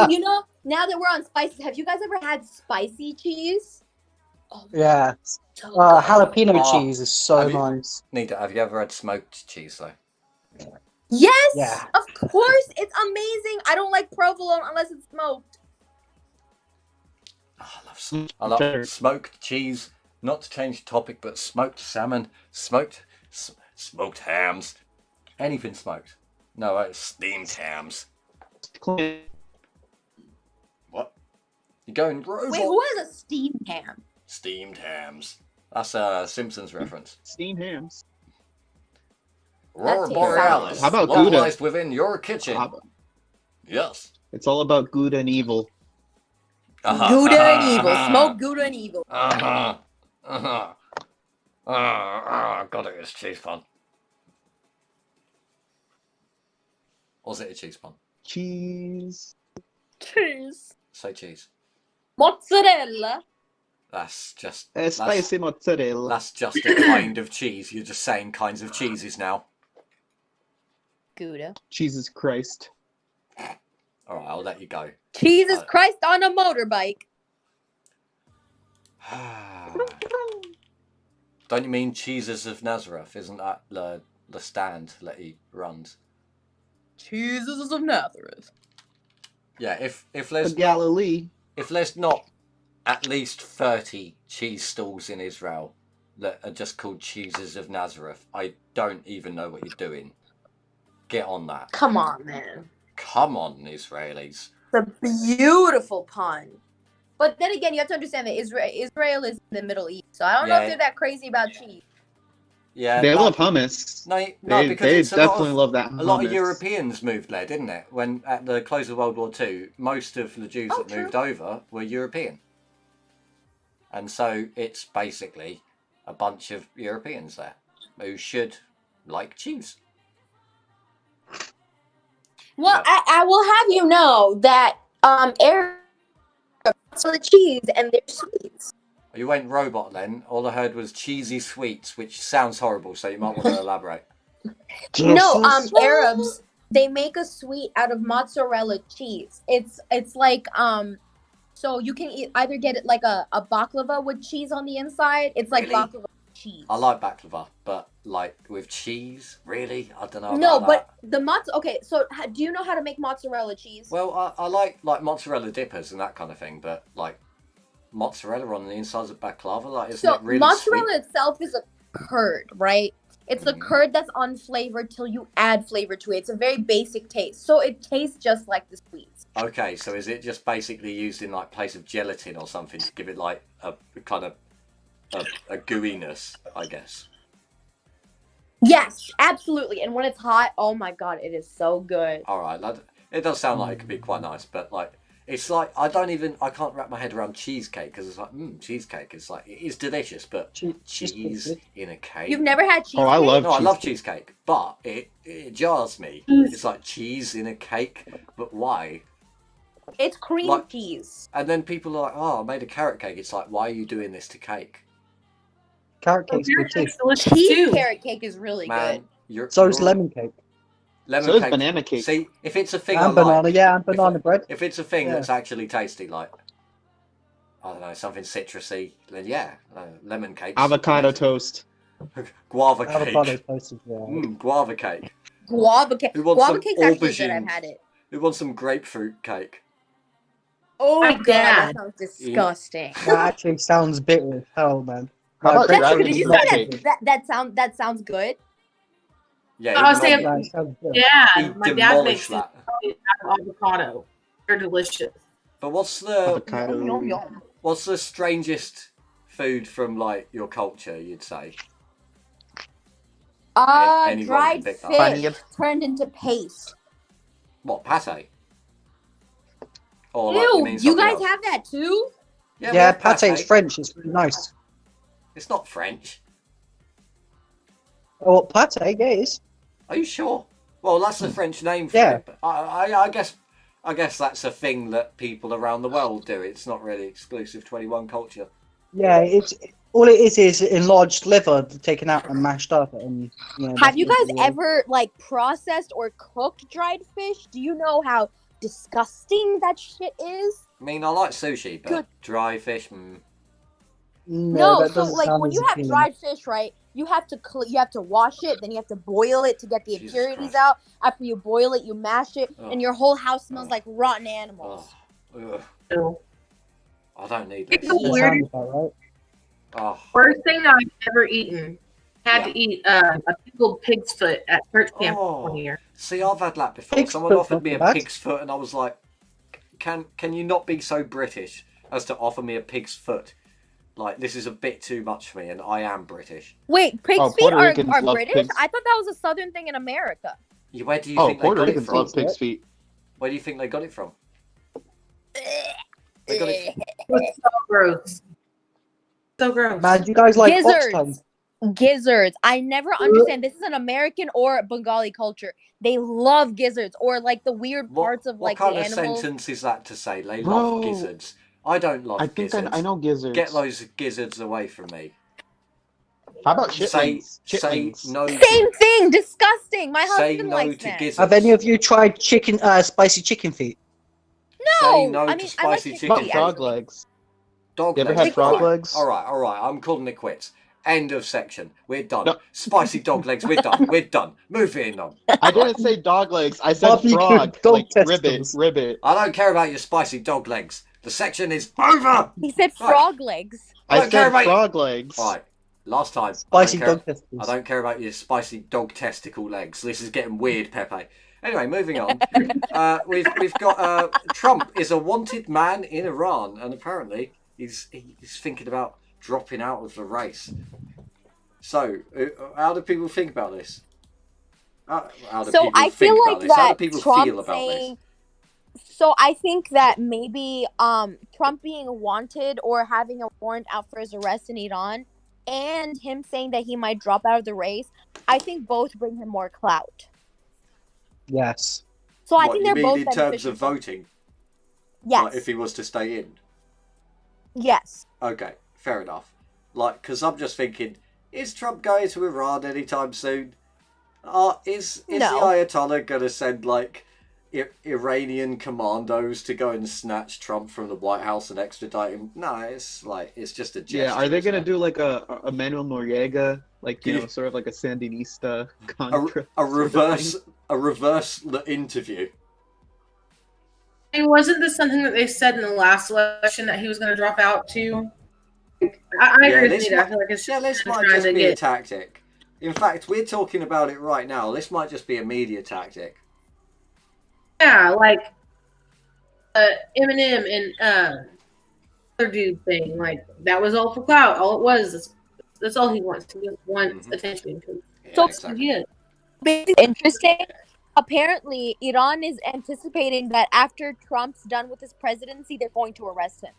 You know, now that we're on spices, have you guys ever had spicy cheese? Oh, Yeah. so Jalapeno Oh, cheese is so have you- nice. Nita, have you ever had smoked cheese though? Yes, Yeah. of course, it's amazing. I don't like provolone unless it's smoked. Oh, I love smoked cheese. Not to change the topic, but smoked salmon, smoked hams, anything smoked. No, it's steamed hams. What? You're going robot? Wait, who has a steamed ham? Steamed hams. That's a Simpsons reference. Steamed hams. Aurora tastes Borealis, How about Gouda? localized within your kitchen. Yes. It's all about Gouda and evil. Gouda and evil. Smoke Gouda and evil. God, it is cheese pun. Or was it a cheese pun? Cheese. Cheese. Say cheese. Mozzarella. That's just Spicy mozzarella. That's just a kind of cheese. You're just saying kinds of cheeses now. Gouda. Jesus Christ. All right, I'll let you go. Jesus Christ on a motorbike. Don't you mean Jesus of Nazareth? Isn't that the stand that he runs? Jesus of Nazareth. Yeah, if Of there's Galilee. if there's not at least 30 cheese stalls in Israel that are just called cheeses of Nazareth, I don't even know what you're doing. Get on that. Come on, man. Come on, Israelis. It's a beautiful pun. But then again, you have to understand that Israel is in the Middle East, so I don't know Yeah. if they're that crazy about cheese. Yeah, They no, love hummus. no, They because they it's definitely love that hummus. a lot of Europeans moved there, didn't it? When at the close of World War II, most of the Jews that true. moved over were European, and so it's basically a bunch of Europeans there who should like cheese. Well, Yeah. I will have you know that Eric for the cheese and their sweets. You went robot then. All I heard was cheesy sweets, which sounds horrible, so you might want to elaborate. No, Jesus. Arabs, they make a sweet out of mozzarella cheese. It's like so you can either get it like a baklava with cheese on the inside. It's like Really? baklava with cheese. I like baklava, but like with cheese, really? I don't know No, about but that. the okay, so do you know how to make mozzarella cheese? Well, I like mozzarella dippers and that kind of thing, but like mozzarella on the insides of baklava, like isn't So it really mozzarella sweet? itself is a curd, right? It's the Mhm. curd that's unflavored till you add flavor to it. It's a very basic taste, so it tastes just like the sweets. Okay, so is it just basically used in like place of gelatin or something to give it like a kind of a gooiness, I guess? Yes, absolutely. And when it's hot, oh my god, it is so good. All right, it does sound like it could be quite nice, but like it's like I can't wrap my head around cheesecake because it's like cheesecake. It's like it is delicious, but cheese in a cake. You've never had cheesecake? Oh, I love No, I love cheesecake. cheesecake, but it jars me. It's like cheese in a cake, but why? It's cream Like- cheese. And then people are like, "Oh, I made a carrot cake." It's like, why are you doing this to cake, Carrot Oh, cake's good too. cake's delicious Cheese too. carrot cake is really man? good. So is lemon cake. lemon So is cake. banana cake. See, if it's a thing I And banana, like, yeah, and banana bread. if it's a thing Yeah. that's actually tasty, like I don't know, something citrusy, then yeah, lemon cake. Avocado toast. Guava cake. Avocado toast as well. Guava cake. Guava cake. Who wants Guava some cake's actually good. aubergine? I've had it. Who wants some grapefruit cake? Oh My god, that dad. sounds disgusting. That actually sounds bitter as hell, man. How about grapefruit dragon Did you is nut say not cake? good. that sounds good? Yeah, I was he saying- Yeah, it sounds good. Yeah, he my dad makes demolished it that. out of avocado. They're delicious. But what's the Avocado. Yum, yum. what's the strangest food from like your culture? You'd say anyone can Dried pick that. fish turned into paste. what pate? Or like, Ew, mean you something guys else? have that too? we Yeah, have pate is French. It's really nice. It's not French. Oh, what pate? Yeah, it is. Are you sure? Well, that's the French name for Yeah. it. But I guess that's a thing that people around the world do. It's not really exclusive to any one culture. Yeah, it's all it is enlarged liver taken out and mashed up. And Have you that's guys basically it. ever like processed or cooked dried fish? Do you know how disgusting that shit is? I mean, I like sushi, but Good. dry fish. No, that so doesn't like sound when as you have appealing. dried fish, right? You have to you have to wash it, then you have to boil it to get the Jesus impurities Christ. out. After you boil it, you mash it, Ugh. and your whole house smells Ugh. like rotten animals. Ugh. So, I don't need It's this. a That weird- sounds about right. Oh, worst thing I've ever eaten. Had Yeah. to eat a pickled pig's foot at church camp Oh. one year. see, I've had that before. Pig's Someone foot's offered not me a bad. pig's foot, and I was like, "Can you not be so British as to offer me a pig's foot? Like, this is a bit too much for me, and I am British." Wait, pig's Oh, feet Puerto are Ricans love British? pigs. I thought that was a southern thing in America. Where do you Oh, think Puerto they got it Ricans from? love pig's feet. Where do you think they got it from? They got it. It's so gross. So gross. Man, do you guys like Gizzards. ox tongue? Gizzards. I never understand. This is an American or Bengali culture. They love gizzards or like the weird parts of what like kind the of animals. sentence is that to say? They Bro, love gizzards. I don't love I think gizzards. I know gizzards. Get those gizzards away from me. How about Say chitlins? Chitlins. no. Same thing. Disgusting. My Say husband no likes to that. gizzards. Have any of you tried spicy chicken feet? No, Say no I to mean I like spicy chicken What chicken feet, about frog actually. legs? Dog You ever legs. had frog Alright, legs? Alright. I'm calling it quits. End of section. We're done. No. Spicy dog legs. We're done. We're done. Moving on. I didn't say dog legs. I said Barbecue frog. dog Like ribbit. testicles. Ribbit. I don't care about your spicy dog legs. The section is over. He said Right. frog legs. I I don't care said about frog legs. Alright. Last time. Spicy I don't care. dog testicles. I don't care about your spicy dog testicle legs. This is getting weird, Pepe. Anyway, moving on. We've got Trump is a wanted man in Iran, and apparently he's thinking about dropping out of the race. So, how do people think about this? How do So people I think feel about like this? How do that people Trump feel about saying. So I think that maybe Trump being wanted or having a warrant out for his arrest in Iran, and him saying that he might drop out of the race, I think both bring him more clout. Yes. So I What, think you they're mean both in terms beneficial. of voting? Yes. Like if he was to stay in? Yes. Okay, fair enough. Like, because I'm just thinking, is Trump going to Iran anytime soon? Is the No. Ayatollah gonna send like Iranian commandos to go and snatch Trump from the White House and extradite him? No, it's just a gesture. Yeah, are they isn't gonna it? do like a Manuel Noriega, like Do you you- know, sort of like a Sandinista Contra a sort of thing? reverse interview? And wasn't this something that they said in the last election that he was going to drop out too? I agree with this Nita. I might, feel like it's yeah, just this might trying just to be a get. tactic. In fact, we're talking about it right now. This might just be a media tactic. Yeah, like Eminem and other dude thing. Like that was all for clout. All it was. That's all he wants. He just wants attention. Yeah, So- exactly. Yeah. Interesting. Apparently, Iran is anticipating that after Trump's done with his presidency, they're going to arrest him.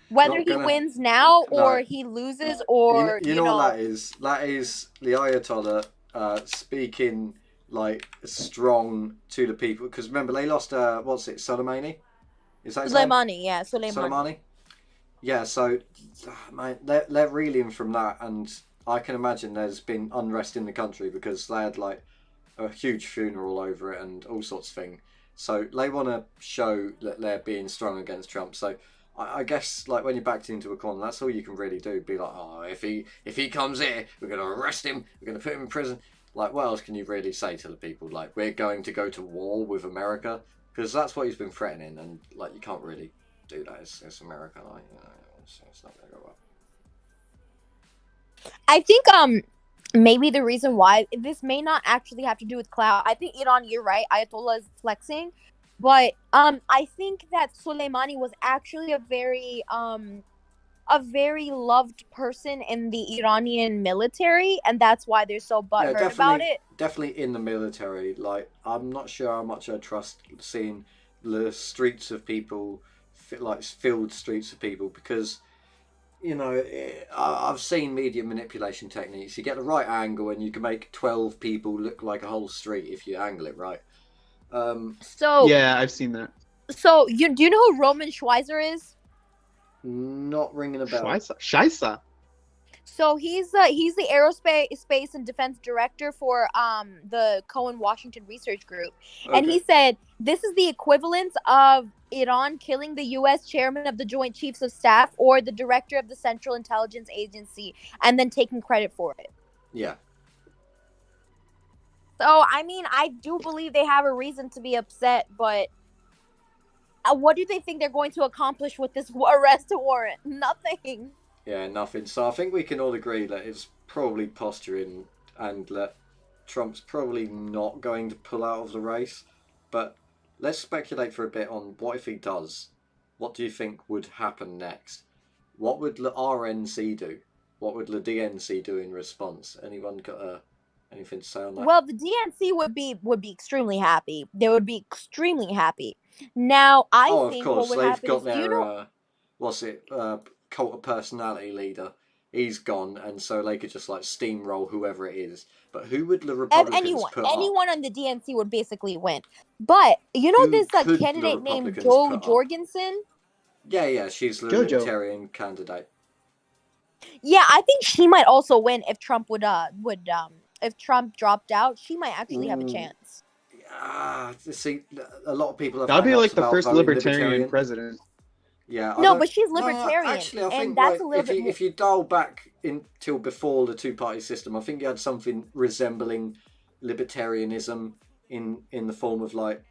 Whether Not he gonna- wins now or No. he loses, or you know what that is? That is the Ayatollah speaking like strong to the people. Because remember, they lost. What's it? Soleimani? Is that his name? Soleimani, yeah, Soleimani. Soleimani? Yeah, so mate, they're reeling from that, and I can imagine there's been unrest in the country because they had like a huge funeral over it and all sorts of things. So they want to show that they're being strong against Trump. So I guess like when you're backed into a corner, that's all you can really do. Be like, oh, if he comes here, we're going to arrest him. We're going to put him in prison. Like, what else can you really say to the people? Like, we're going to go to war with America because that's what he's been threatening, and like you can't really do that. It's America, like, you know, it's not going to go well. I think maybe the reason why this may not actually have to do with clout. I think Iran, you're right. Ayatollah is flexing, but I think that Soleimani was actually a very loved person in the Iranian military, and that's why they're so butthurt about it. Definitely in the military. Like, I'm not sure how much I trust seeing the streets of people, like filled streets of people, because you know, I've seen media manipulation techniques. You get the right angle and you can make 12 people look like a whole street if you angle it right. So Yeah, I've seen that. So do you know who Roman Schweizer is? Not ringing a bell. Scheisse. So he's the aerospace space and defense director for the Cohen Washington Research Group, and he said this is the equivalent of Iran killing the U.S. chairman of the Joint Chiefs of Staff or the director of the Central Intelligence Agency, and then taking credit for it. Yeah. So I mean, I do believe they have a reason to be upset, but what do they think they're going to accomplish with this arrest warrant? Nothing. Yeah, nothing. So I think we can all agree that it's probably posturing and that Trump's probably not going to pull out of the race. But let's speculate for a bit on what if he does. What do you think would happen next? What would the RNC do? What would the DNC do in response? Anyone got anything to say on that? Well, the DNC would be extremely happy. They would be extremely happy. Now, I think of course, what would they've happen got is, their cult of personality leader. He's gone, and so they could just like steamroll whoever it is. But who would the Republicans put up? anyone on the DNC would basically win. But you know Who this could the candidate named Republicans Joe put up? Jorgensen? Yeah, she's the Jojo. Libertarian candidate. Yeah, I think she might also win if Trump would if Trump dropped out. She might actually have a Ooh. chance. See, a lot of people have That'd be hang-ups like the about first voting libertarian president. Yeah. No, but she's libertarian, Actually, I think and that's like, a little bit. if you dial back until before the two-party system, I think you had something resembling libertarianism in the form of like,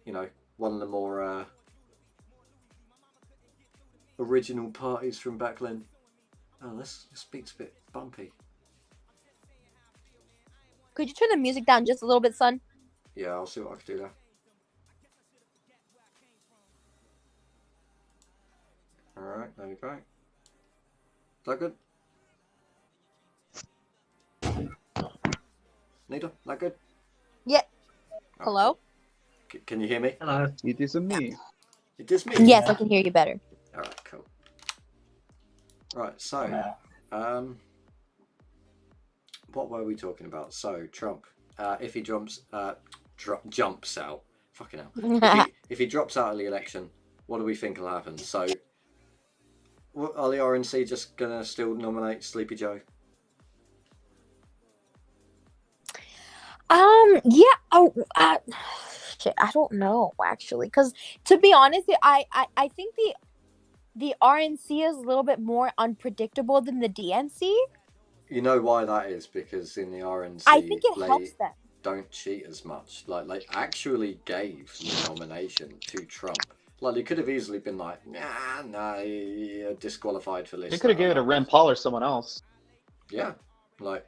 you know, one of the more original parties from back then. Oh, this beat's a bit bumpy. Could you turn the music down just a little bit, son? Yeah, I'll see what I can do there. Alright, there we go. Is that good? Nita, that good? Yeah. Oh, Hello? Can you hear me? Hello. It is a me. It is me? Yes, I can hear you better. Alright, cool. Right, so, what were we talking about? So, Trump, if he jumps out, fucking hell. If he drops out of the election, what do we think will happen? So, are the RNC just gonna still nominate Sleepy Joe? Yeah. Oh, shit. I don't know actually, because to be honest, I think the RNC is a little bit more unpredictable than the DNC. You know why that is? Because in the I RNC, think it helps they them. don't cheat as much. Like, they actually gave the nomination to Trump. Like, they could have easily been like, nah, you're disqualified for this. They could have that, or given it to that. Rand Paul or someone else. Yeah, like,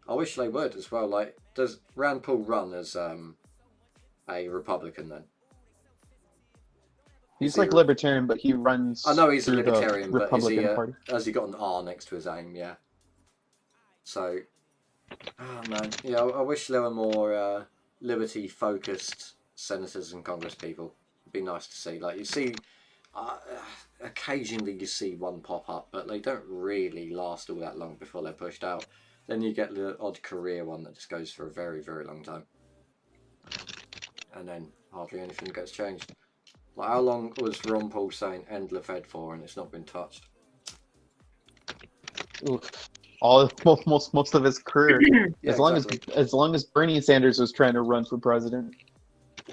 I wish they would as well. Like, does Rand Paul run as a Republican then? He's like libertarian, but he runs I know he's a through the libertarian, but is he? Republican Party. Has he got an R next to his name? Yeah. So, oh man, yeah, I wish there were more liberty-focused senators and Congress people. It'd be nice to see. Like you see, uh, occasionally you see one pop up, but they don't really last all that long before they're pushed out. Then you get the odd career one that just goes for a very, very long time, and then hardly anything gets changed. Like how long was Ron Paul saying "end the Fed" for, and it's not been touched? Oof. Most of his career. Yeah, as long as Bernie Sanders was trying to run for president.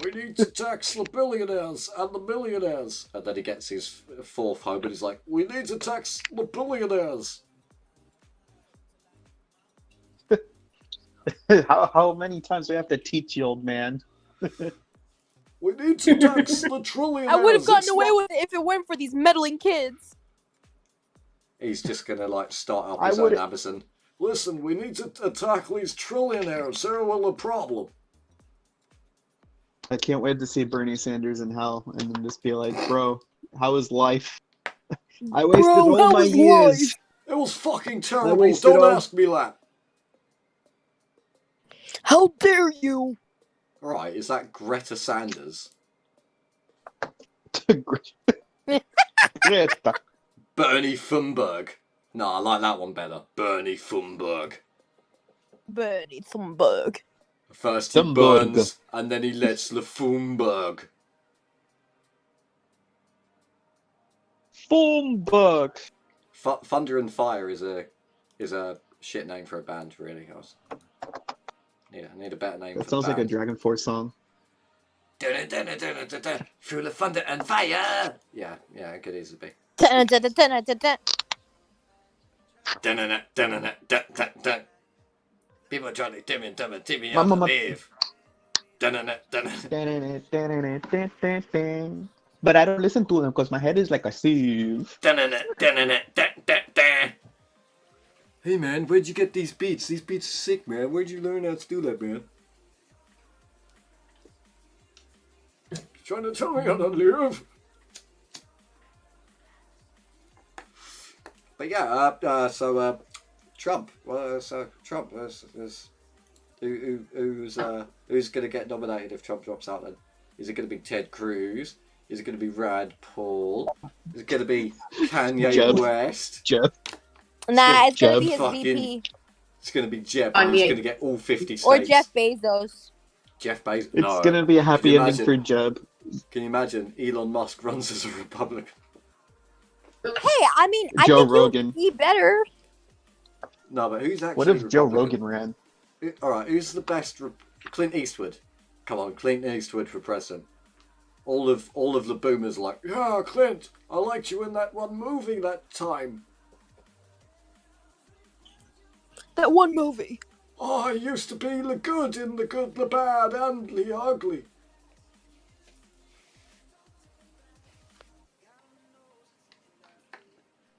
We need to tax the billionaires and the millionaires. And then he gets his fourth home and he's like, we need to tax the billionaires. How many times do we have to teach you, old man? We need to tax the trillionaires. I would have gotten away with it if it weren't for these meddling kids. He's just going to like start up his own Amazon. Listen, we need to attack these trillionaires. They're well the problem. I can't wait to see Bernie Sanders in hell and then just be like, bro, how is life? I wasted all my years. Life? It was fucking terrible. Don't ask me that. How dare you? Right, is that Greta Sanders? Greta. Bernie Thunberg. No, I like that one better. Bernie Thunberg. Bernie Thunberg. First he burns, and then he lets the Thunberg. Thunberg. Thunder and Fire is a shit name for a band, really. I need a better name. That sounds like a Dragon Force song. Through the thunder and fire. Yeah, it could easily be. People are trying to tell me how to live. But I don't listen to them because my head is like a sieve. Hey man, where'd you get these beats? These beats are sick, man. Where'd you learn how to do that, man? Trying to tell me how to live. But yeah, so Trump. Well, so Trump is who's going to get nominated if Trump drops out? Then is it going to be Ted Cruz? Is it going to be Rand Paul? Is it going to be Kanye West? Jeb. Nah, it's going to be his VP. It's going to be Jeb. He's going to get all 50 states. Or Jeff Bezos. Jeff Bezos. It's going to be a happy ending for Jeb. Can you imagine Elon Musk runs as a Republican? Hey, I mean, Joe I think Rogan. he'll be better. No, but who's actually What if Joe Republican? Rogan ran? Alright, who's the best? Clint Eastwood. Come on, Clint Eastwood for president. All of the boomers are like, yeah, Clint, I liked you in that one movie that time. That one movie. Oh, I used to be the good in The Good, the Bad, and the Ugly.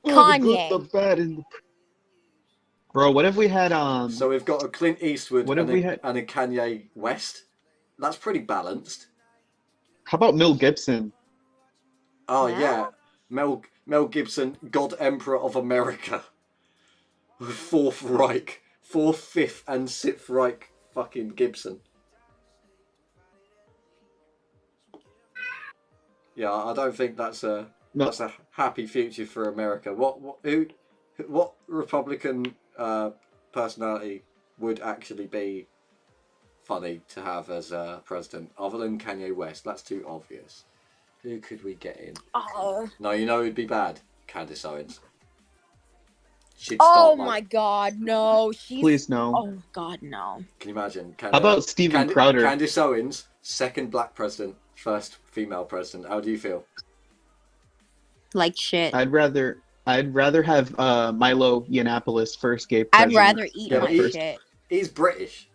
Kanye. The good, the bad, and the... Bro, what if we had So we've got a Clint Eastwood what if we had... and a Kanye West. That's pretty balanced. How about Mel Gibson? Oh yeah, Mel Gibson, God Emperor of America. Fourth Reich, Fourth, Fifth, and Sixth Reich. Fucking Gibson. Yeah, I don't think that's a happy future for America. What Republican personality would actually be funny to have as president other than Kanye West? That's too obvious. Who could we get in? No, you know who'd be bad? Candace Owens. she'd Oh start my like. God, no. She's. Please no. Oh God, no. Can you imagine? How about Stephen Crowder? Candace Owens, second black president, first female president. How do you feel? Like shit. I'd rather have Milo Yiannopoulos first gay I'd president. rather eat Yeah, my but shit. He's British.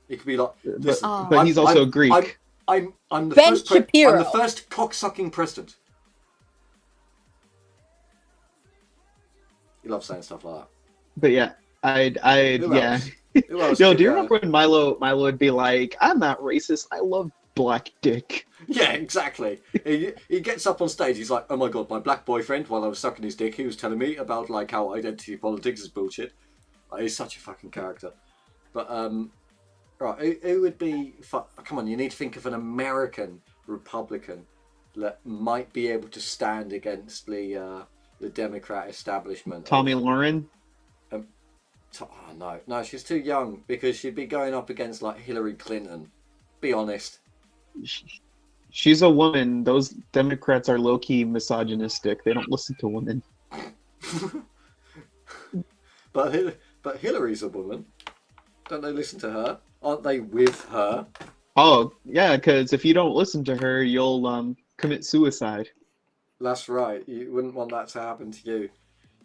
He could be like, But, listen, but he's also Greek. I'm the Ben first Shapiro. I'm the first cocksucking president. You love saying stuff like that. But yeah, I'd Who yeah. else? Who else Yo, could, do you remember when Milo would be like, "I'm not racist. I love black dick." Yeah, exactly. He gets up on stage. He's like, "Oh my god, my black boyfriend." While I was sucking his dick, he was telling me about like how identity politics is bullshit. Like, he's such a fucking character. But right, who would be? Come on, you need to think of an American Republican that might be able to stand against the Democrat establishment. Tommy Lauren. Oh, no, she's too young because she'd be going up against like Hillary Clinton. Be honest. She's a woman. Those Democrats are low-key misogynistic. They don't listen to women. But Hillary's a woman. Don't they listen to her? Aren't they with her? Oh, yeah, because if you don't listen to her, you'll commit suicide. That's right. You wouldn't want that to happen to you.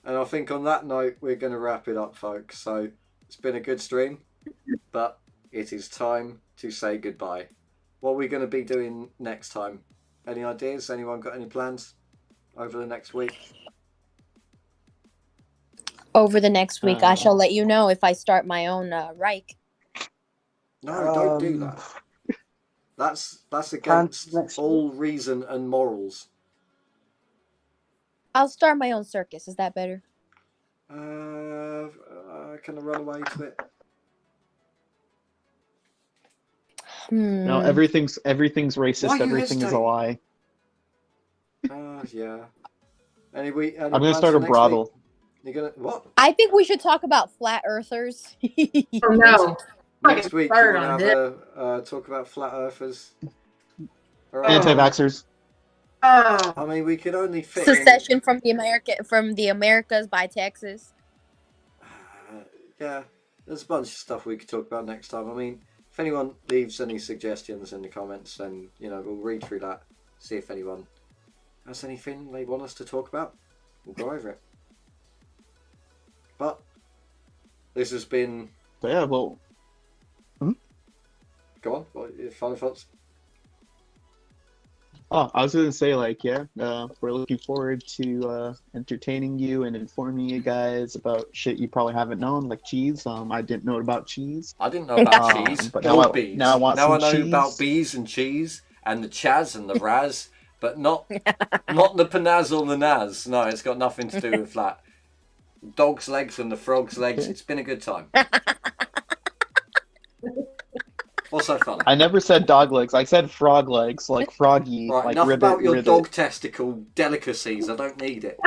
And I think on that note, we're going to wrap it up, folks. So it's been a good stream, but it is time to say goodbye. What are we going to be doing next time? Any ideas? Anyone got any plans over the next week? Over the next week, I shall let you know if I start my own Reich. No, don't do that. That's against all reason and morals. I'll start my own circus. Is that better? Can I run away to it? No, everything's racist. Why are you Everything is a lie. Yeah. Any I'm gonna start a brothel. You're gonna what? I think we should talk about flat earthers. Oh no. Next week we're Start on gonna have talk about flat earthers. Anti-vaxxers. Oh. I mean, we could only fit Secession from the Americas by Texas. Yeah, there's a bunch of stuff we could talk about next time. I mean, if anyone leaves any suggestions in the comments, then we'll read through that, see if anyone has anything they want us to talk about. We'll go over it. But this has been. So yeah, well. Go on. What are your final thoughts? Oh, I was gonna say, we're looking forward to entertaining you and informing you guys about shit you probably haven't known, like cheese. I didn't know about cheese. I didn't know about cheese, but bees. Now I know cheese. About bees and cheese and the Chaz and the Raz, but not the Panaz or the Naz. No, it's got nothing to do with that. Dog's legs and the frog's legs. It's been a good time. What's so funny? I never said dog legs. I said frog legs, like froggy. Right, like enough ribbit, about your ribbit. dog testicle delicacies. I don't need it.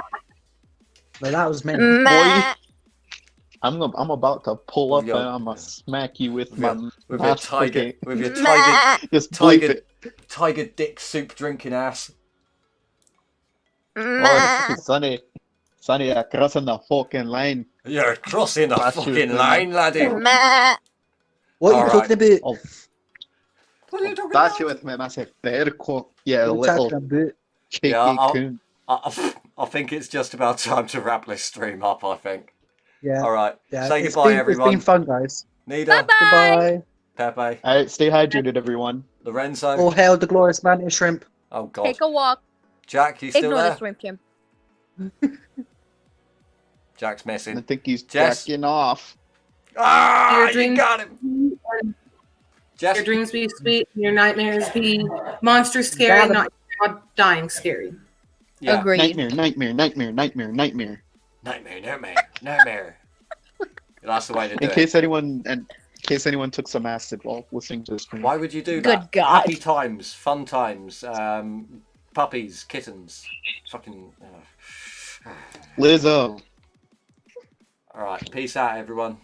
But that was meant. Boy, I'm about to pull up Yo. and I'm gonna smack you with your my tiger, with your Just bleep tiger, it. tiger dick soup drinking ass. Oh, Sonny, you're crossing the fucking line. You're crossing the That's fucking your thing. line, laddie. What are All you talking about? Oh, What are you talking that's about? you with me, massive perco. Yeah, What are you little talking about? cheeky Yeah, coon. I think it's just about time to wrap this stream up. I think. Yeah. All right. Yeah. Say It's goodbye, been, everyone. It's been fun, guys. Nida, Bye. Goodbye. Pepe, All right, stay hydrated, everyone. Lorenzo. All hail the glorious mantis shrimp. Oh God. Take a walk. Jack, you still Ignore there? the shrimp, Jim. Jack's I missing. think he's Jess? jacking off. Ah, Your you dreams- got him. Jess, Your dreams be sweet, your nightmares be monster scary, not dying scary. yeah. Agreed. Nightmare. Nightmare. That's the way to do In it. case anyone took some acid while listening to this stream. Why would you do Good that? God. Happy times, fun times, puppies, kittens, fucking. Lizzo. All right, peace out, everyone. See